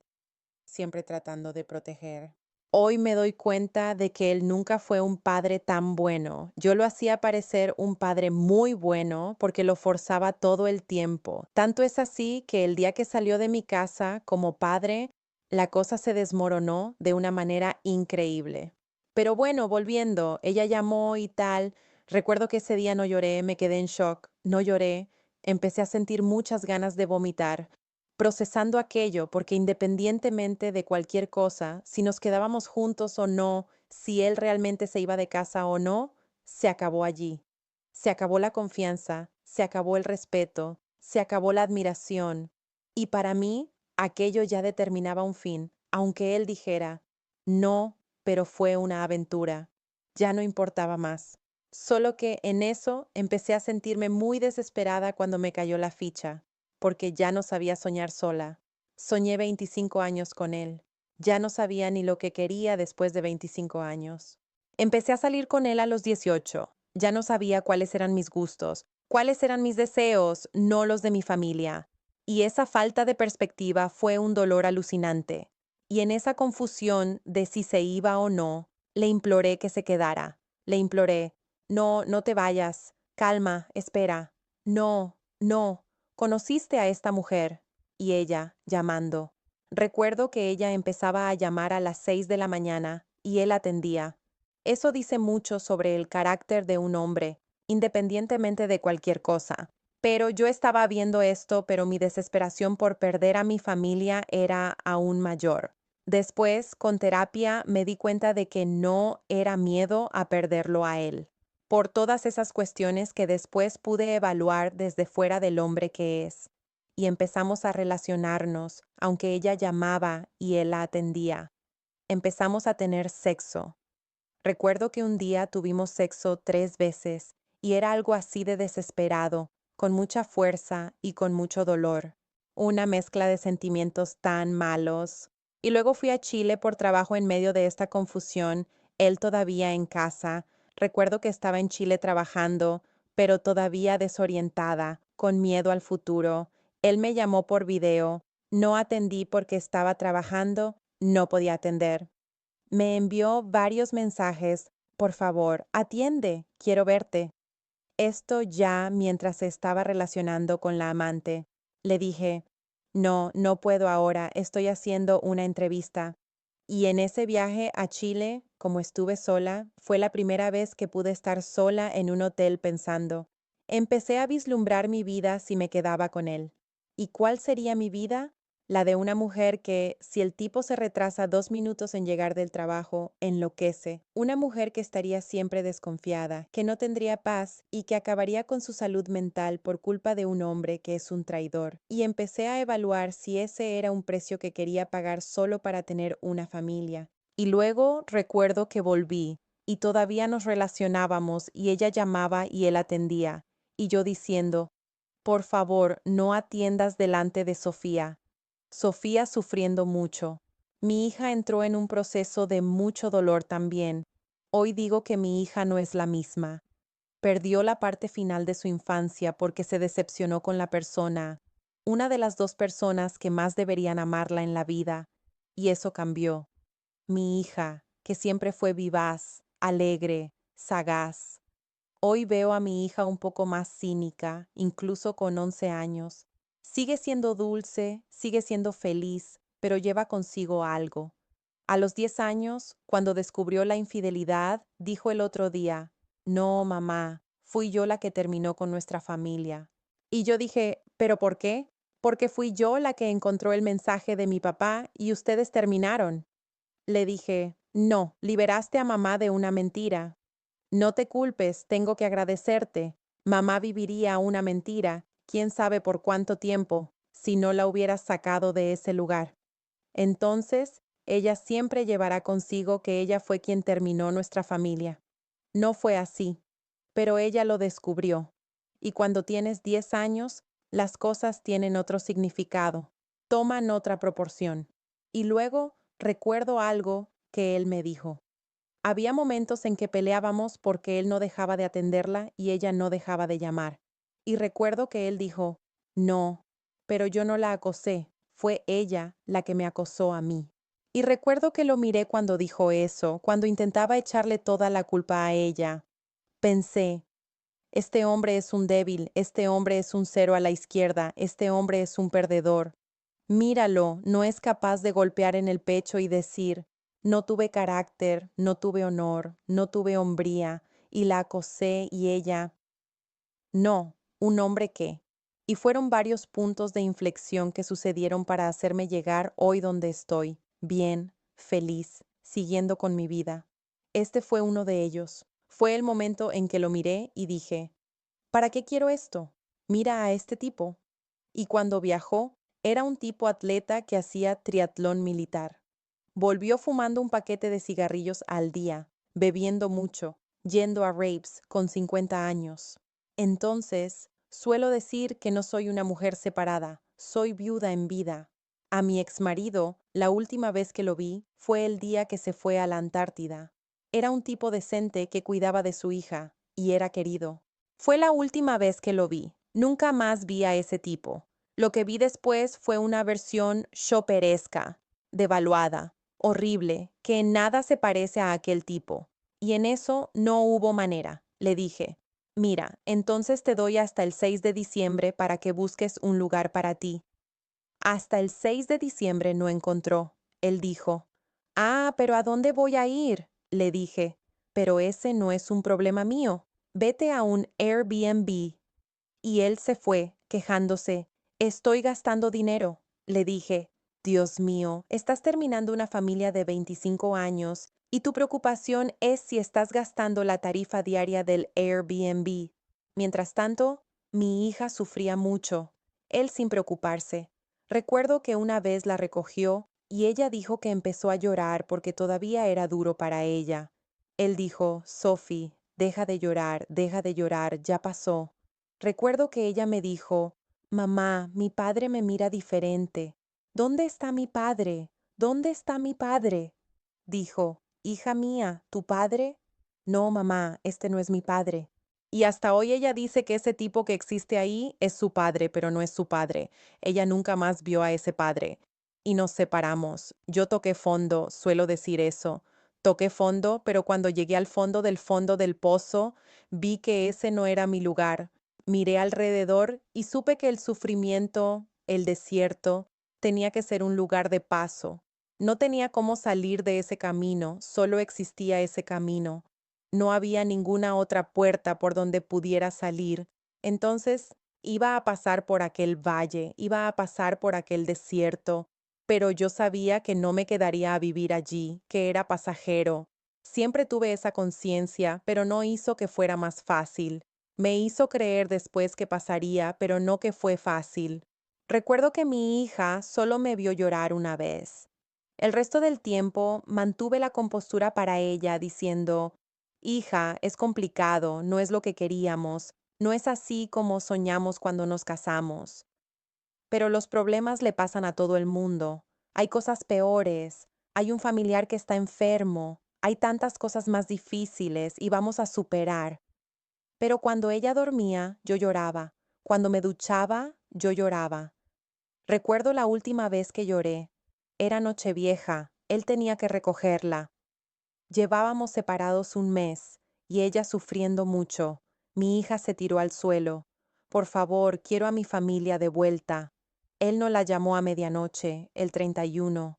siempre tratando de proteger. Hoy me doy cuenta de que él nunca fue un padre tan bueno. Yo lo hacía parecer un padre muy bueno porque lo forzaba todo el tiempo. Tanto es así que el día que salió de mi casa como padre, la cosa se desmoronó de una manera increíble. Pero bueno, volviendo, ella llamó y tal. Recuerdo que ese día no lloré, me quedé en shock, no lloré, empecé a sentir muchas ganas de vomitar procesando aquello, porque independientemente de cualquier cosa, si nos quedábamos juntos o no, si él realmente se iba de casa o no, se acabó allí. Se acabó la confianza, se acabó el respeto, se acabó la admiración. Y para mí, aquello ya determinaba un fin, aunque él dijera, no, pero fue una aventura. Ya no importaba más. Solo que en eso empecé a sentirme muy desesperada cuando me cayó la ficha porque ya no sabía soñar sola. Soñé 25 años con él. Ya no sabía ni lo que quería después de 25 años. Empecé a salir con él a los 18. Ya no sabía cuáles eran mis gustos, cuáles eran mis deseos, no los de mi familia. Y esa falta de perspectiva fue un dolor alucinante. Y en esa confusión de si se iba o no, le imploré que se quedara. Le imploré, no, no te vayas. Calma, espera. No, no. ¿Conociste a esta mujer? Y ella, llamando. Recuerdo que ella empezaba a llamar a las 6 de la mañana y él atendía. Eso dice mucho sobre el carácter de un hombre, independientemente de cualquier cosa. Pero yo estaba viendo esto, pero mi desesperación por perder a mi familia era aún mayor. Después, con terapia, me di cuenta de que no era miedo a perderlo a él por todas esas cuestiones que después pude evaluar desde fuera del hombre que es. Y empezamos a relacionarnos, aunque ella llamaba y él la atendía. Empezamos a tener sexo. Recuerdo que un día tuvimos sexo 3 veces y era algo así de desesperado, con mucha fuerza y con mucho dolor. Una mezcla de sentimientos tan malos. Y luego fui a Chile por trabajo en medio de esta confusión, él todavía en casa. Recuerdo que estaba en Chile trabajando, pero todavía desorientada, con miedo al futuro. Él me llamó por video. No atendí porque estaba trabajando, no podía atender. Me envió varios mensajes. Por favor, atiende, quiero verte. Esto ya mientras se estaba relacionando con la amante. Le dije, no, no puedo ahora, estoy haciendo una entrevista. Y en ese viaje a Chile, como estuve sola, fue la primera vez que pude estar sola en un hotel pensando. Empecé a vislumbrar mi vida si me quedaba con él. ¿Y cuál sería mi vida? La de una mujer que, si el tipo se retrasa 2 minutos en llegar del trabajo, enloquece. Una mujer que estaría siempre desconfiada, que no tendría paz y que acabaría con su salud mental por culpa de un hombre que es un traidor. Y empecé a evaluar si ese era un precio que quería pagar solo para tener una familia. Y luego recuerdo que volví, y todavía nos relacionábamos y ella llamaba y él atendía, y yo diciendo, por favor, no atiendas delante de Sofía. Sofía sufriendo mucho. Mi hija entró en un proceso de mucho dolor también. Hoy digo que mi hija no es la misma. Perdió la parte final de su infancia porque se decepcionó con la persona, una de las dos personas que más deberían amarla en la vida, y eso cambió. Mi hija, que siempre fue vivaz, alegre, sagaz. Hoy veo a mi hija un poco más cínica, incluso con 11 años. Sigue siendo dulce, sigue siendo feliz, pero lleva consigo algo. A los 10 años, cuando descubrió la infidelidad, dijo el otro día, no, mamá, fui yo la que terminó con nuestra familia. Y yo dije, ¿pero por qué? Porque fui yo la que encontró el mensaje de mi papá y ustedes terminaron. Le dije, no, liberaste a mamá de una mentira. No te culpes, tengo que agradecerte. Mamá viviría una mentira, quién sabe por cuánto tiempo. si no la hubieras sacado de ese lugar. Entonces, ella siempre llevará consigo que ella fue quien terminó nuestra familia. No fue así, pero ella lo descubrió. Y cuando tienes 10 años, las cosas tienen otro significado, toman otra proporción. Y luego recuerdo algo que él me dijo. Había momentos en que peleábamos porque él no dejaba de atenderla y ella no dejaba de llamar. Y recuerdo que él dijo, no, pero yo no la acosé, fue ella la que me acosó a mí. Y recuerdo que lo miré cuando dijo eso, cuando intentaba echarle toda la culpa a ella. Pensé, este hombre es un débil, este hombre es un cero a la izquierda, este hombre es un perdedor. Míralo, no es capaz de golpear en el pecho y decir, no tuve carácter, no tuve honor, no tuve hombría, y la acosé y ella, no, un hombre qué. Y fueron varios puntos de inflexión que sucedieron para hacerme llegar hoy donde estoy, bien, feliz, siguiendo con mi vida. Este fue uno de ellos. Fue el momento en que lo miré y dije, ¿para qué quiero esto? Mira a este tipo. Y cuando viajó, era un tipo atleta que hacía triatlón militar. Volvió fumando un paquete de cigarrillos al día, bebiendo mucho, yendo a raves con 50 años. Entonces, suelo decir que no soy una mujer separada, soy viuda en vida. A mi exmarido, la última vez que lo vi fue el día que se fue a la Antártida. Era un tipo decente que cuidaba de su hija, y era querido. Fue la última vez que lo vi. Nunca más vi a ese tipo. Lo que vi después fue una versión choperesca, devaluada, horrible, que en nada se parece a aquel tipo. Y en eso no hubo manera. Le dije, mira, entonces te doy hasta el 6 de diciembre para que busques un lugar para ti. Hasta el 6 de diciembre no encontró. Él dijo, pero ¿a dónde voy a ir? Le dije, pero ese no es un problema mío. Vete a un Airbnb. Y él se fue, quejándose. Estoy gastando dinero. Le dije, Dios mío, estás terminando una familia de 25 años y tu preocupación es si estás gastando la tarifa diaria del Airbnb. Mientras tanto, mi hija sufría mucho. Él sin preocuparse. Recuerdo que una vez la recogió y ella dijo que empezó a llorar porque todavía era duro para ella. Él dijo, Sophie, deja de llorar, ya pasó. Recuerdo que ella me dijo, mamá, mi padre me mira diferente. ¿Dónde está mi padre? ¿Dónde está mi padre? Dijo, hija mía, ¿tu padre? No, mamá, este no es mi padre. Y hasta hoy ella dice que ese tipo que existe ahí es su padre, pero no es su padre. Ella nunca más vio a ese padre. Y nos separamos. Yo toqué fondo, suelo decir eso. Toqué fondo, pero cuando llegué al fondo del pozo, vi que ese no era mi lugar. Miré alrededor y supe que el sufrimiento, el desierto, tenía que ser un lugar de paso. No tenía cómo salir de ese camino, solo existía ese camino. No había ninguna otra puerta por donde pudiera salir. Entonces iba a pasar por aquel valle, iba a pasar por aquel desierto, pero yo sabía que no me quedaría a vivir allí, que era pasajero. Siempre tuve esa conciencia, pero no hizo que fuera más fácil. Me hizo creer después que pasaría, pero no que fue fácil. Recuerdo que mi hija solo me vio llorar una vez. El resto del tiempo mantuve la compostura para ella, diciendo, hija, es complicado, no es lo que queríamos, no es así como soñamos cuando nos casamos. Pero los problemas le pasan a todo el mundo. Hay cosas peores, hay un familiar que está enfermo, hay tantas cosas más difíciles y vamos a superar. Pero cuando ella dormía, yo lloraba. Cuando me duchaba, yo lloraba. Recuerdo la última vez que lloré. Era Nochevieja, él tenía que recogerla. Llevábamos separados un mes, y ella sufriendo mucho. Mi hija se tiró al suelo. Por favor, quiero a mi familia de vuelta. Él no la llamó a medianoche, el 31.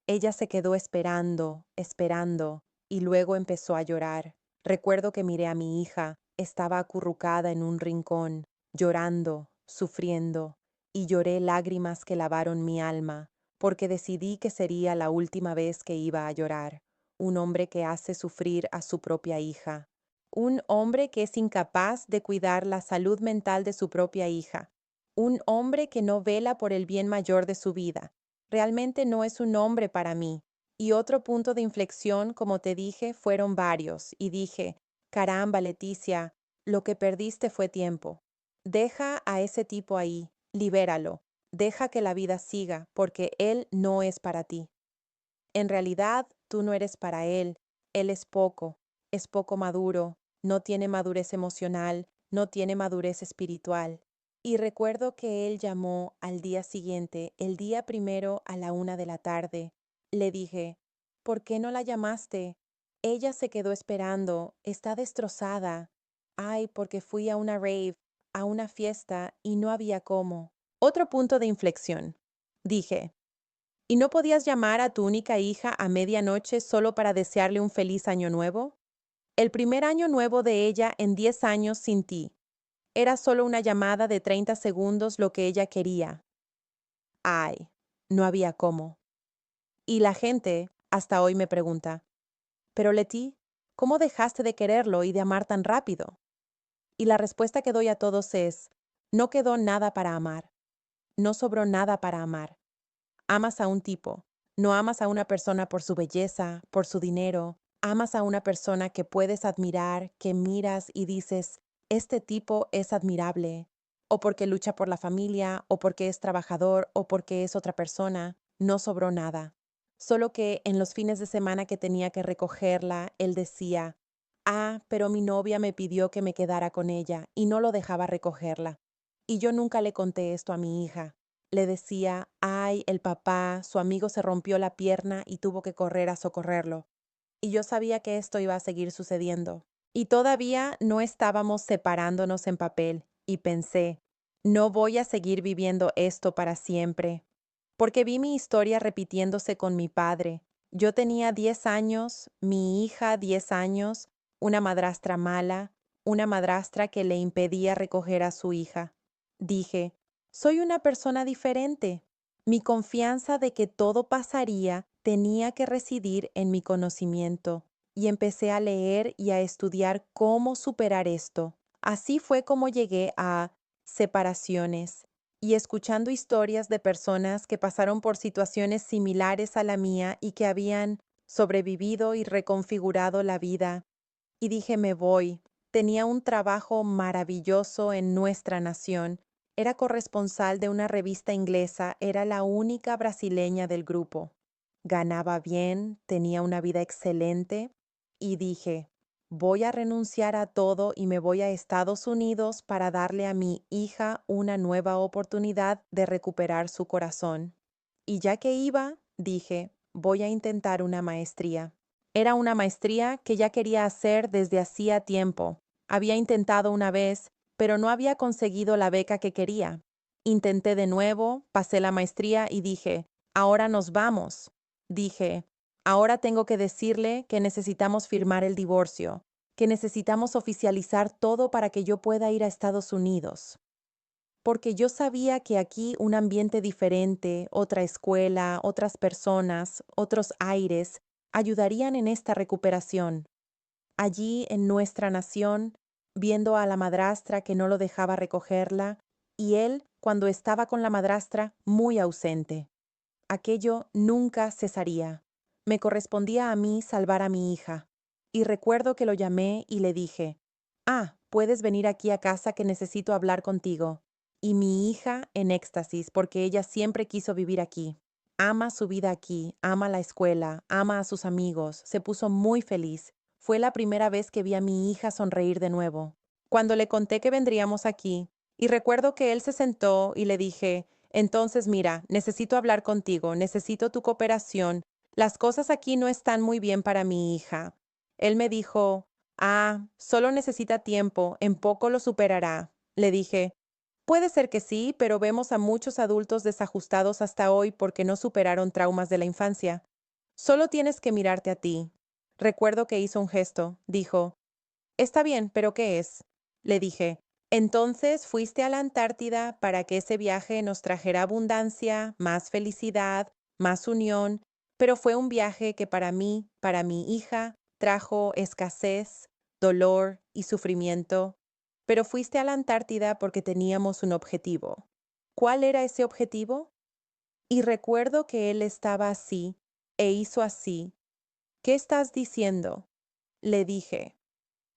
Ella se quedó esperando, esperando, y luego empezó a llorar. Recuerdo que miré a mi hija, estaba acurrucada en un rincón, llorando, sufriendo, y lloré lágrimas que lavaron mi alma, porque decidí que sería la última vez que iba a llorar. Un hombre que hace sufrir a su propia hija. Un hombre que es incapaz de cuidar la salud mental de su propia hija. Un hombre que no vela por el bien mayor de su vida. Realmente no es un hombre para mí. Y otro punto de inflexión, como te dije, fueron varios. Y dije, caramba, Leticia, lo que perdiste fue tiempo. Deja a ese tipo ahí, libéralo. Deja que la vida siga, porque él no es para ti. En realidad, tú no eres para él. Él es poco maduro, no tiene madurez emocional, no tiene madurez espiritual. Y recuerdo que él llamó al día siguiente, el día primero a la 1 de la tarde. Le dije, ¿por qué no la llamaste? Ella se quedó esperando, está destrozada. Ay, porque fui a una rave, a una fiesta y no había cómo. Otro punto de inflexión. Dije, ¿y no podías llamar a tu única hija a medianoche solo para desearle un feliz año nuevo? El primer año nuevo de ella en 10 años sin ti. Era solo una llamada de 30 segundos lo que ella quería. Ay, no había cómo. Y la gente hasta hoy me pregunta, pero Leti, ¿cómo dejaste de quererlo y de amar tan rápido? Y la respuesta que doy a todos es, no quedó nada para amar. No sobró nada para amar. Amas a un tipo, no amas a una persona por su belleza, por su dinero, amas a una persona que puedes admirar, que miras y dices, este tipo es admirable, o porque lucha por la familia, o porque es trabajador, o porque es otra persona, no sobró nada. Solo que en los fines de semana que tenía que recogerla, él decía, pero mi novia me pidió que me quedara con ella y no lo dejaba recogerla. Y yo nunca le conté esto a mi hija. Le decía, ay, el papá, su amigo se rompió la pierna y tuvo que correr a socorrerlo. Y yo sabía que esto iba a seguir sucediendo. Y todavía no estábamos separándonos en papel, y pensé, no voy a seguir viviendo esto para siempre. Porque vi mi historia repitiéndose con mi padre. Yo tenía 10 años, mi hija 10 años, una madrastra mala, una madrastra que le impedía recoger a su hija. Dije, soy una persona diferente. Mi confianza de que todo pasaría tenía que residir en mi conocimiento, y empecé a leer y a estudiar cómo superar esto. Así fue como llegué a separaciones y escuchando historias de personas que pasaron por situaciones similares a la mía y que habían sobrevivido y reconfigurado la vida. Y dije, me voy. Tenía un trabajo maravilloso en nuestra nación. Era corresponsal de una revista inglesa, era la única brasileña del grupo. Ganaba bien, tenía una vida excelente y dije, voy a renunciar a todo y me voy a Estados Unidos para darle a mi hija una nueva oportunidad de recuperar su corazón. Y ya que iba, dije, voy a intentar una maestría. Era una maestría que ya quería hacer desde hacía tiempo. Había intentado una vez, pero no había conseguido la beca que quería. Intenté de nuevo, pasé la maestría y dije, ahora nos vamos. Dije, ahora tengo que decirle que necesitamos firmar el divorcio, que necesitamos oficializar todo para que yo pueda ir a Estados Unidos. Porque yo sabía que aquí un ambiente diferente, otra escuela, otras personas, otros aires, ayudarían en esta recuperación. Allí, en nuestra nación, viendo a la madrastra que no lo dejaba recogerla, y él, cuando estaba con la madrastra, muy ausente. Aquello nunca cesaría. Me correspondía a mí salvar a mi hija. Y recuerdo que lo llamé y le dije, puedes venir aquí a casa que necesito hablar contigo. Y mi hija en éxtasis porque ella siempre quiso vivir aquí. Ama su vida aquí, ama la escuela, ama a sus amigos, se puso muy feliz. Fue la primera vez que vi a mi hija sonreír de nuevo. Cuando le conté que vendríamos aquí, y recuerdo que él se sentó y le dije, entonces mira, necesito hablar contigo, necesito tu cooperación. Las cosas aquí no están muy bien para mi hija. Él me dijo, solo necesita tiempo, en poco lo superará. Le dije, puede ser que sí, pero vemos a muchos adultos desajustados hasta hoy porque no superaron traumas de la infancia. Solo tienes que mirarte a ti. Recuerdo que hizo un gesto. Dijo, está bien, pero ¿qué es? Le dije, entonces fuiste a la Antártida para que ese viaje nos trajera abundancia, más felicidad, más unión, pero fue un viaje que para mí, para mi hija, trajo escasez, dolor y sufrimiento. Pero fuiste a la Antártida porque teníamos un objetivo. ¿Cuál era ese objetivo? Y recuerdo que él estaba así e hizo así. ¿Qué estás diciendo? Le dije.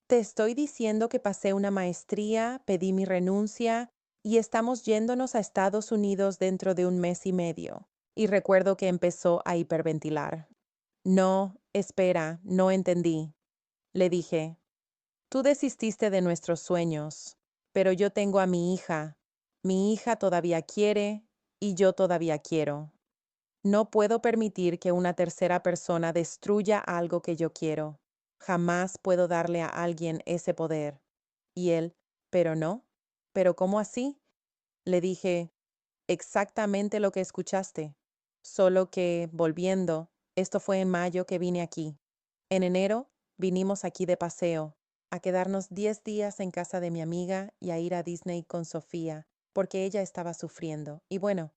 Te estoy diciendo que pasé una maestría, pedí mi renuncia y estamos yéndonos a Estados Unidos dentro de un mes y medio. Y recuerdo que empezó a hiperventilar. No, espera, no entendí. Le dije, tú desististe de nuestros sueños, pero yo tengo a mi hija. Mi hija todavía quiere y yo todavía quiero. No puedo permitir que una tercera persona destruya algo que yo quiero. Jamás puedo darle a alguien ese poder. Y él, pero no, pero ¿cómo así? Le dije, exactamente lo que escuchaste. Solo que, volviendo, esto fue en mayo que vine aquí. En enero vinimos aquí de paseo, a quedarnos 10 días en casa de mi amiga y a ir a Disney con Sofía, porque ella estaba sufriendo. Y bueno,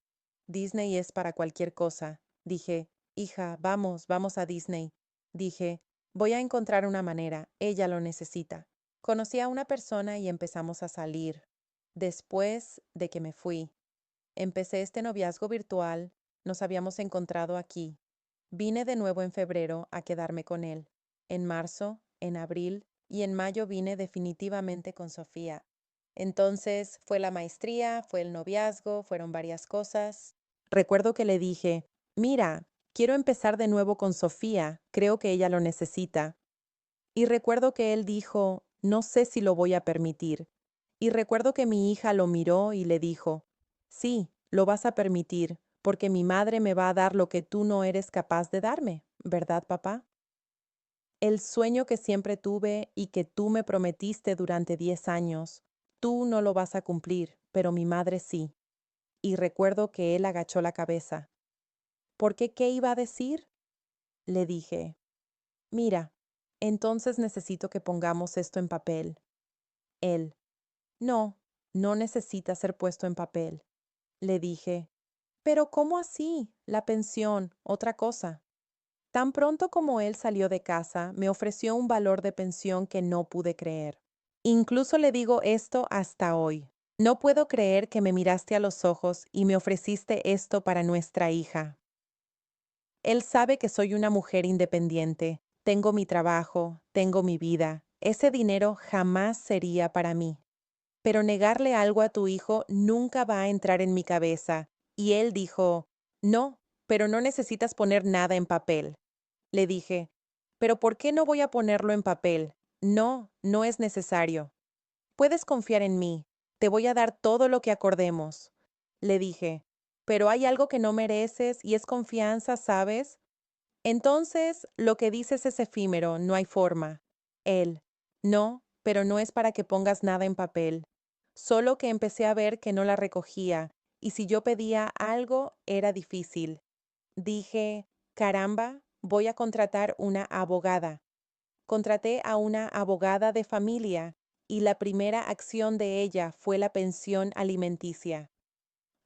Disney es para cualquier cosa. Dije, hija, vamos a Disney. Dije, voy a encontrar una manera, ella lo necesita. Conocí a una persona y empezamos a salir. Después de que me fui, empecé este noviazgo virtual, nos habíamos encontrado aquí. Vine de nuevo en febrero a quedarme con él. En marzo, en abril y en mayo vine definitivamente con Sofía. Entonces fue la maestría, fue el noviazgo, fueron varias cosas. Recuerdo que le dije, mira, quiero empezar de nuevo con Sofía, creo que ella lo necesita. Y recuerdo que él dijo, no sé si lo voy a permitir. Y recuerdo que mi hija lo miró y le dijo, sí, lo vas a permitir, porque mi madre me va a dar lo que tú no eres capaz de darme, ¿verdad, papá? El sueño que siempre tuve y que tú me prometiste durante 10 años, tú no lo vas a cumplir, pero mi madre sí. Y recuerdo que él agachó la cabeza. ¿Por qué qué iba a decir? Le dije, mira, entonces necesito que pongamos esto en papel. Él, no, no necesita ser puesto en papel. Le dije, pero ¿cómo así? La pensión, otra cosa. Tan pronto como él salió de casa, me ofreció un valor de pensión que no pude creer. Incluso le digo esto hasta hoy. No puedo creer que me miraste a los ojos y me ofreciste esto para nuestra hija. Él sabe que soy una mujer independiente. Tengo mi trabajo, tengo mi vida. Ese dinero jamás sería para mí. Pero negarle algo a tu hijo nunca va a entrar en mi cabeza. Y él dijo, no, pero no necesitas poner nada en papel. Le dije, pero ¿por qué no voy a ponerlo en papel? No, no es necesario. Puedes confiar en mí. Te voy a dar todo lo que acordemos. Le dije, pero hay algo que no mereces y es confianza, ¿sabes? Entonces, lo que dices es efímero, no hay forma. Él, no, pero no es para que pongas nada en papel. Solo que empecé a ver que no la recogía, y si yo pedía algo, era difícil. Dije, caramba, voy a contratar una abogada. Contraté a una abogada de familia, y la primera acción de ella fue la pensión alimenticia.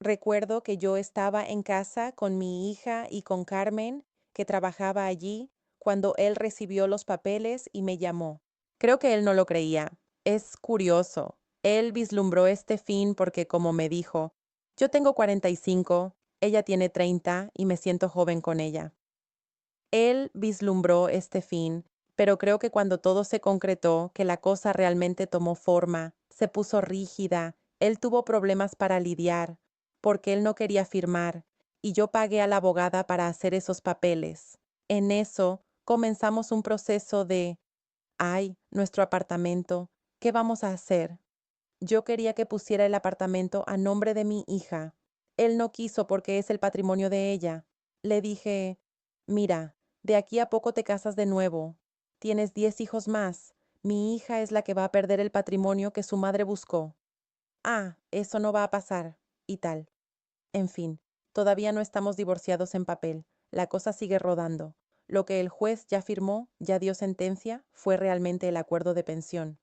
Recuerdo que yo estaba en casa con mi hija y con Carmen, que trabajaba allí, cuando él recibió los papeles y me llamó. Creo que él no lo creía. Es curioso. Él vislumbró este fin porque, como me dijo, yo tengo 45, ella tiene 30 y me siento joven con ella. Él vislumbró este fin, pero creo que cuando todo se concretó, que la cosa realmente tomó forma, se puso rígida, él tuvo problemas para lidiar, porque él no quería firmar, y yo pagué a la abogada para hacer esos papeles. En eso comenzamos un proceso de, ay, nuestro apartamento, ¿qué vamos a hacer? Yo quería que pusiera el apartamento a nombre de mi hija. Él no quiso porque es el patrimonio de ella. Le dije, mira, de aquí a poco te casas de nuevo. Tienes 10 hijos más. Mi hija es la que va a perder el patrimonio que su madre buscó. Ah, eso no va a pasar. Y tal. En fin, todavía no estamos divorciados en papel. La cosa sigue rodando. Lo que el juez ya firmó, ya dio sentencia, fue realmente el acuerdo de pensión.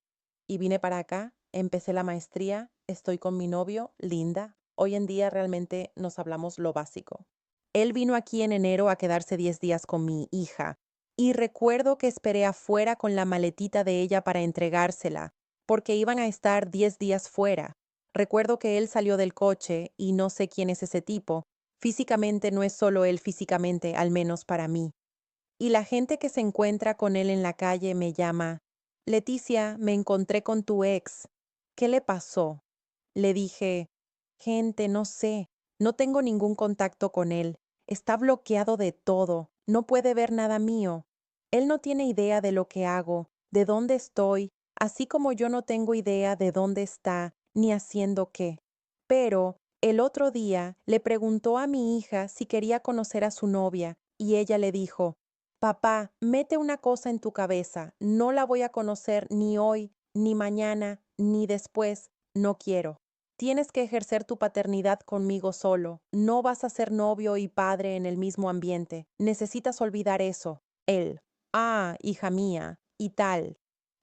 Y vine para acá, empecé la maestría, estoy con mi novio, Linda. Hoy en día realmente nos hablamos lo básico. Él vino aquí en enero a quedarse 10 días con mi hija. Y recuerdo que esperé afuera con la maletita de ella para entregársela, porque iban a estar 10 días fuera. Recuerdo que él salió del coche y no sé quién es ese tipo. Físicamente no es solo él físicamente, al menos para mí. Y la gente que se encuentra con él en la calle me llama, Leticia, me encontré con tu ex. ¿Qué le pasó? Le dije, gente, no sé, no tengo ningún contacto con él. Está bloqueado de todo, no puede ver nada mío. Él no tiene idea de lo que hago, de dónde estoy, así como yo no tengo idea de dónde está, ni haciendo qué. Pero el otro día le preguntó a mi hija si quería conocer a su novia, y ella le dijo, papá, mete una cosa en tu cabeza, no la voy a conocer ni hoy, ni mañana, ni después, no quiero. Tienes que ejercer tu paternidad conmigo solo, no vas a ser novio y padre en el mismo ambiente, necesitas olvidar eso. Él, hija mía, y tal.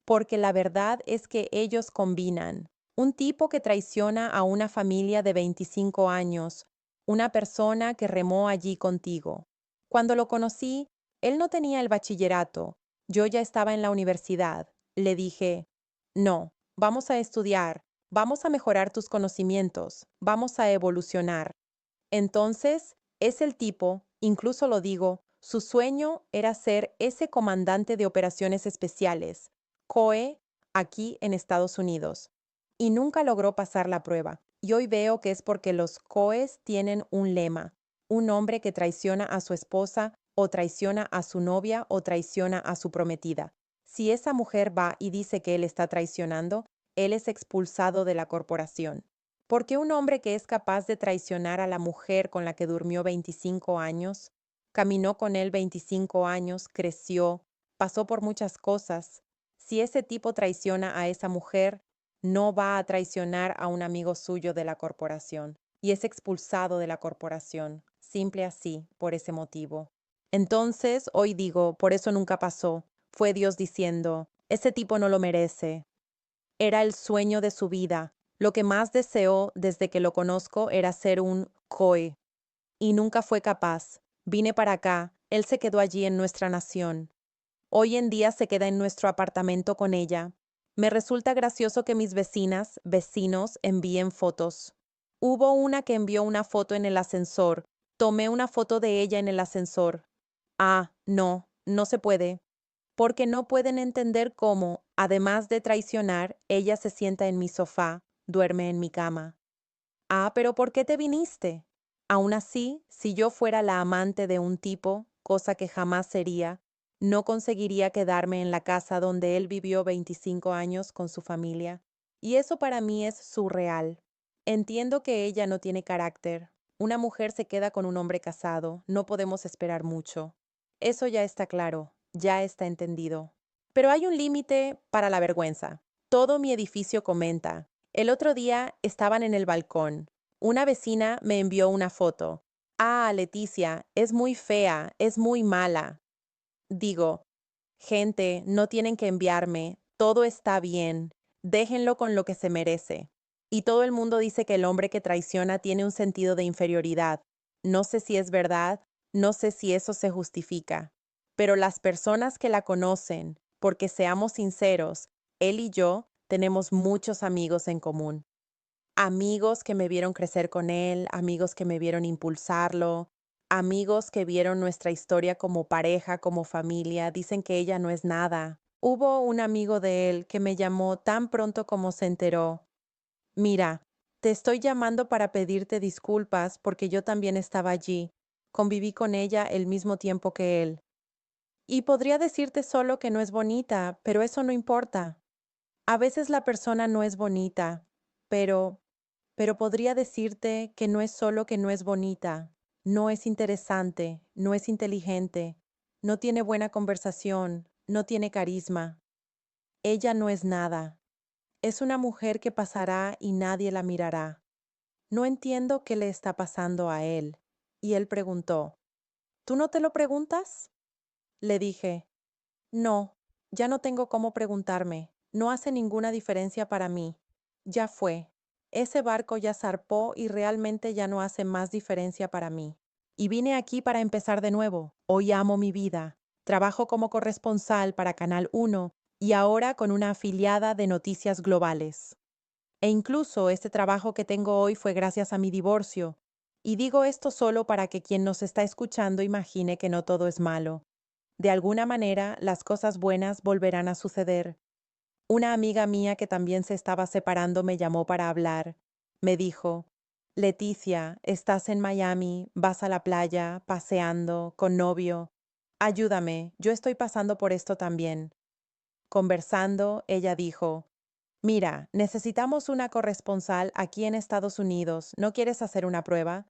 Porque la verdad es que ellos combinan. Un tipo que traiciona a una familia de 25 años, una persona que remó allí contigo. Cuando lo conocí, él no tenía el bachillerato, yo ya estaba en la universidad. Le dije, no, vamos a estudiar, vamos a mejorar tus conocimientos, vamos a evolucionar. Entonces, es el tipo, incluso lo digo, su sueño era ser ese comandante de operaciones especiales, COE, aquí en Estados Unidos. Y nunca logró pasar la prueba. Y hoy veo que es porque los COEs tienen un lema, un hombre que traiciona a su esposa o traiciona a su novia o traiciona a su prometida. Si esa mujer va y dice que él está traicionando, él es expulsado de la corporación. Porque un hombre que es capaz de traicionar a la mujer con la que durmió 25 años, caminó con él 25 años, creció, pasó por muchas cosas, si ese tipo traiciona a esa mujer, no va a traicionar a un amigo suyo de la corporación y es expulsado de la corporación, simple así, por ese motivo. Entonces, hoy digo, por eso nunca pasó, fue Dios diciendo, ese tipo no lo merece. Era el sueño de su vida. Lo que más deseó desde que lo conozco era ser un COE. Y nunca fue capaz. Vine para acá, él se quedó allí en nuestra nación. Hoy en día se queda en nuestro apartamento con ella. Me resulta gracioso que mis vecinas, vecinos, envíen fotos. Hubo una que envió una foto en el ascensor. Tomé una foto de ella en el ascensor. No, no se puede. Porque no pueden entender cómo, además de traicionar, ella se sienta en mi sofá, duerme en mi cama. Pero ¿por qué te viniste? Aún así, si yo fuera la amante de un tipo, cosa que jamás sería, no conseguiría quedarme en la casa donde él vivió 25 años con su familia. Y eso para mí es surreal. Entiendo que ella no tiene carácter. Una mujer se queda con un hombre casado, no podemos esperar mucho. Eso ya está claro, ya está entendido. Pero hay un límite para la vergüenza. Todo mi edificio comenta. El otro día estaban en el balcón. Una vecina me envió una foto. Leticia, es muy fea, es muy mala. Digo, gente, no tienen que enviarme, todo está bien, déjenlo con lo que se merece. Y todo el mundo dice que el hombre que traiciona tiene un sentido de inferioridad. No sé si es verdad, no sé si eso se justifica. Pero las personas que la conocen, porque seamos sinceros, él y yo tenemos muchos amigos en común. Amigos que me vieron crecer con él, amigos que me vieron impulsarlo, amigos que vieron nuestra historia como pareja, como familia, dicen que ella no es nada. Hubo un amigo de él que me llamó tan pronto como se enteró. Mira, te estoy llamando para pedirte disculpas porque yo también estaba allí. Conviví con ella el mismo tiempo que él. Y podría decirte solo que no es bonita, pero eso no importa. A veces la persona no es bonita, pero podría decirte que no es solo que no es bonita, no es interesante, no es inteligente, no tiene buena conversación, no tiene carisma. Ella no es nada. Es una mujer que pasará y nadie la mirará. No entiendo qué le está pasando a él. Y él preguntó, ¿tú no te lo preguntas? Le dije, no, ya no tengo cómo preguntarme. No hace ninguna diferencia para mí. Ya fue. Ese barco ya zarpó y realmente ya no hace más diferencia para mí. Y vine aquí para empezar de nuevo. Hoy amo mi vida. Trabajo como corresponsal para Canal 1 y ahora con una afiliada de Noticias Globales. E incluso este trabajo que tengo hoy fue gracias a mi divorcio. Y digo esto solo para que quien nos está escuchando imagine que no todo es malo. De alguna manera, las cosas buenas volverán a suceder. Una amiga mía que también se estaba separando me llamó para hablar. Me dijo, Leticia, estás en Miami, vas a la playa, paseando, con novio. Ayúdame, yo estoy pasando por esto también. Conversando, ella dijo, mira, necesitamos una corresponsal aquí en Estados Unidos. ¿No quieres hacer una prueba?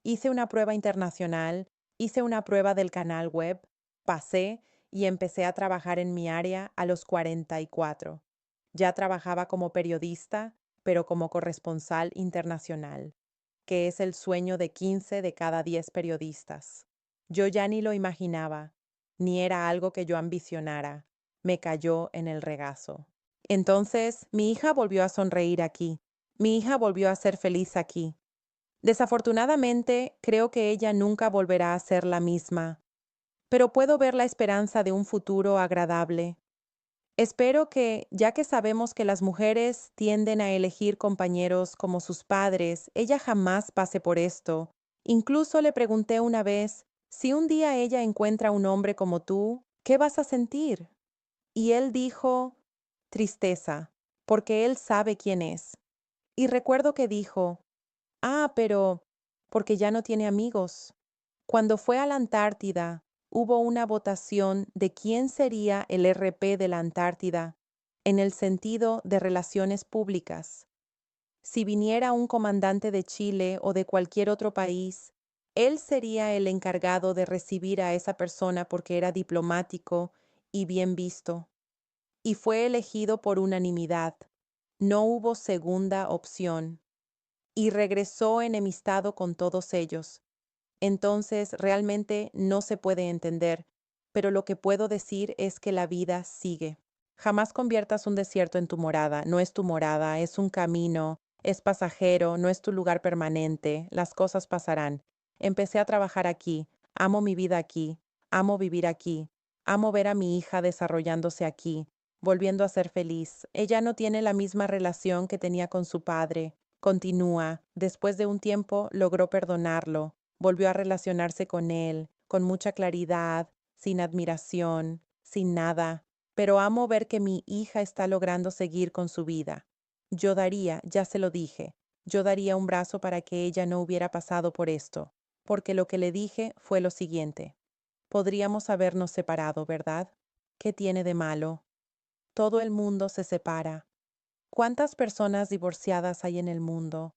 Hice una prueba internacional, hice una prueba del canal web, pasé y empecé a trabajar en mi área a los 44. Ya trabajaba como periodista, pero como corresponsal internacional, que es el sueño de 15 de cada 10 periodistas. Yo ya ni lo imaginaba, ni era algo que yo ambicionara. Me cayó en el regazo. Entonces, mi hija volvió a sonreír aquí. Mi hija volvió a ser feliz aquí. Desafortunadamente, creo que ella nunca volverá a ser la misma, pero puedo ver la esperanza de un futuro agradable. Espero que, ya que sabemos que las mujeres tienden a elegir compañeros como sus padres, ella jamás pase por esto. Incluso le pregunté una vez, si un día ella encuentra un hombre como tú, ¿qué vas a sentir? Y él dijo, tristeza, porque él sabe quién es. Y recuerdo que dijo, pero porque ya no tiene amigos. Cuando fue a la Antártida, hubo una votación de quién sería el RP de la Antártida, en el sentido de relaciones públicas. Si viniera un comandante de Chile o de cualquier otro país, él sería el encargado de recibir a esa persona porque era diplomático y bien visto. Y fue elegido por unanimidad. No hubo segunda opción y regresó enemistado con todos ellos. Entonces realmente no se puede entender, pero lo que puedo decir es que la vida sigue. Jamás conviertas un desierto en tu morada, no es tu morada, es un camino, es pasajero, no es tu lugar permanente, las cosas pasarán. Empecé a trabajar aquí, amo mi vida aquí, amo vivir aquí, amo ver a mi hija desarrollándose aquí, volviendo a ser feliz. Ella no tiene la misma relación que tenía con su padre. Continúa, después de un tiempo logró perdonarlo, volvió a relacionarse con él, con mucha claridad, sin admiración, sin nada, pero amo ver que mi hija está logrando seguir con su vida. Yo daría, ya se lo dije, yo daría un brazo para que ella no hubiera pasado por esto, porque lo que le dije fue lo siguiente. Podríamos habernos separado, ¿verdad? ¿Qué tiene de malo? Todo el mundo se separa. ¿Cuántas personas divorciadas hay en el mundo?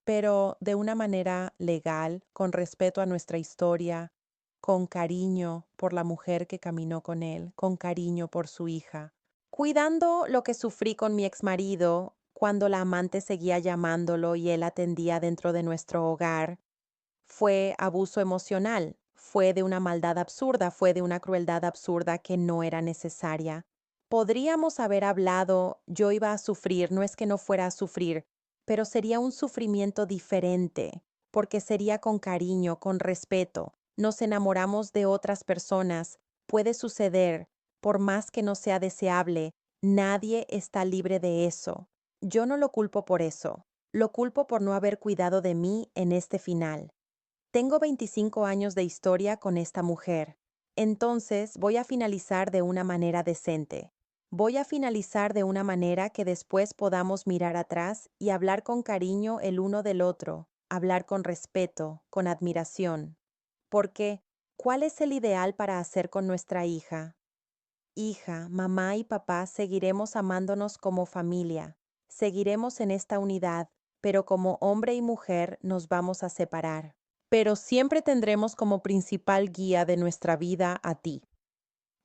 Pero de una manera legal, con respeto a nuestra historia, con cariño por la mujer que caminó con él, con cariño por su hija. Cuidando lo que sufrí con mi exmarido cuando la amante seguía llamándolo y él atendía dentro de nuestro hogar, fue abuso emocional, fue de una maldad absurda, fue de una crueldad absurda que no era necesaria. Podríamos haber hablado, yo iba a sufrir, no es que no fuera a sufrir, pero sería un sufrimiento diferente, porque sería con cariño, con respeto. Nos enamoramos de otras personas, puede suceder, por más que no sea deseable, nadie está libre de eso. Yo no lo culpo por eso, lo culpo por no haber cuidado de mí en este final. Tengo 25 años de historia con esta mujer. Entonces voy a finalizar de una manera decente. Voy a finalizar de una manera que después podamos mirar atrás y hablar con cariño el uno del otro, hablar con respeto, con admiración. Porque, ¿cuál es el ideal para hacer con nuestra hija? Hija, mamá y papá seguiremos amándonos como familia. Seguiremos en esta unidad, pero como hombre y mujer nos vamos a separar. Pero siempre tendremos como principal guía de nuestra vida a ti.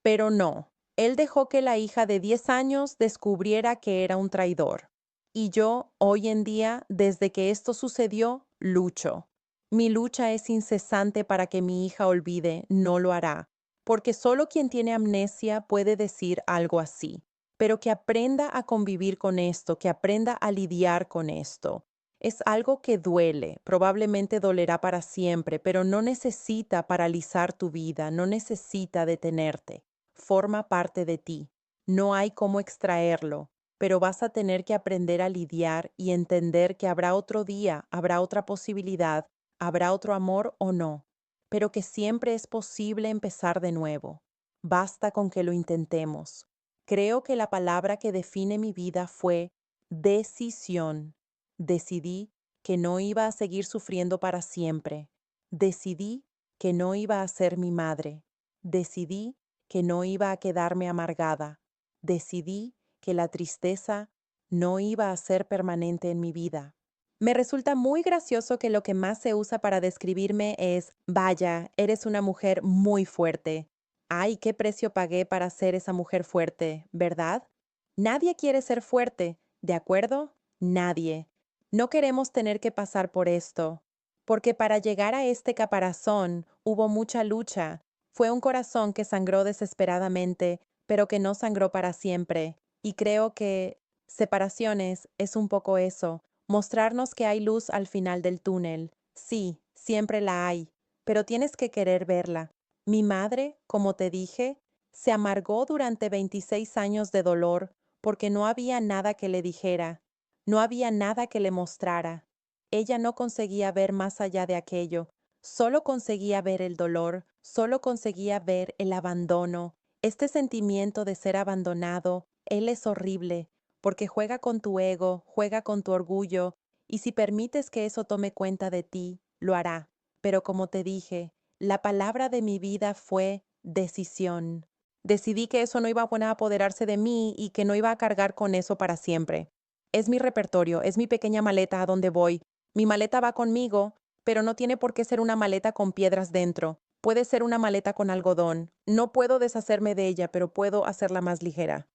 Pero no, él dejó que la hija de 10 años descubriera que era un traidor. Y yo, hoy en día, desde que esto sucedió, lucho. Mi lucha es incesante para que mi hija olvide, no lo hará, porque solo quien tiene amnesia puede decir algo así. Pero que aprenda a convivir con esto, que aprenda a lidiar con esto. Es algo que duele, probablemente dolerá para siempre, pero no necesita paralizar tu vida, no necesita detenerte. Forma parte de ti. No hay cómo extraerlo. pero vas a tener que aprender a lidiar y entender que habrá otro día, habrá otra posibilidad, habrá otro amor o no, pero que siempre es posible empezar de nuevo. Basta con que lo intentemos. Creo que la palabra que define mi vida fue decisión. Decidí que no iba a seguir sufriendo para siempre. Decidí que no iba a ser mi madre. Decidí que no iba a quedarme amargada. Decidí que la tristeza no iba a ser permanente en mi vida. Me resulta muy gracioso que lo que más se usa para describirme es, vaya, eres una mujer muy fuerte. Ay, qué precio pagué para ser esa mujer fuerte, ¿verdad? Nadie quiere ser fuerte, ¿de acuerdo? Nadie. No queremos tener que pasar por esto, porque para llegar a este caparazón hubo mucha lucha. Fue un corazón que sangró desesperadamente, pero que no sangró para siempre. Y creo que separaciones es un poco eso, mostrarnos que hay luz al final del túnel. Sí, siempre la hay, pero tienes que querer verla. Mi madre, como te dije, se amargó durante 26 años de dolor porque no había nada que le dijera, no había nada que le mostrara. Ella no conseguía ver más allá de aquello, solo conseguía ver el dolor, solo conseguía ver el abandono, este sentimiento de ser abandonado. Él es horrible, porque juega con tu ego, juega con tu orgullo, y si permites que eso tome cuenta de ti, lo hará. Pero como te dije, la palabra de mi vida fue decisión. Decidí que eso no iba a apoderarse de mí y que no iba a cargar con eso para siempre. Es mi repertorio, es mi pequeña maleta a donde voy. Mi maleta va conmigo, pero no tiene por qué ser una maleta con piedras dentro. Puede ser una maleta con algodón. No puedo deshacerme de ella, pero puedo hacerla más ligera.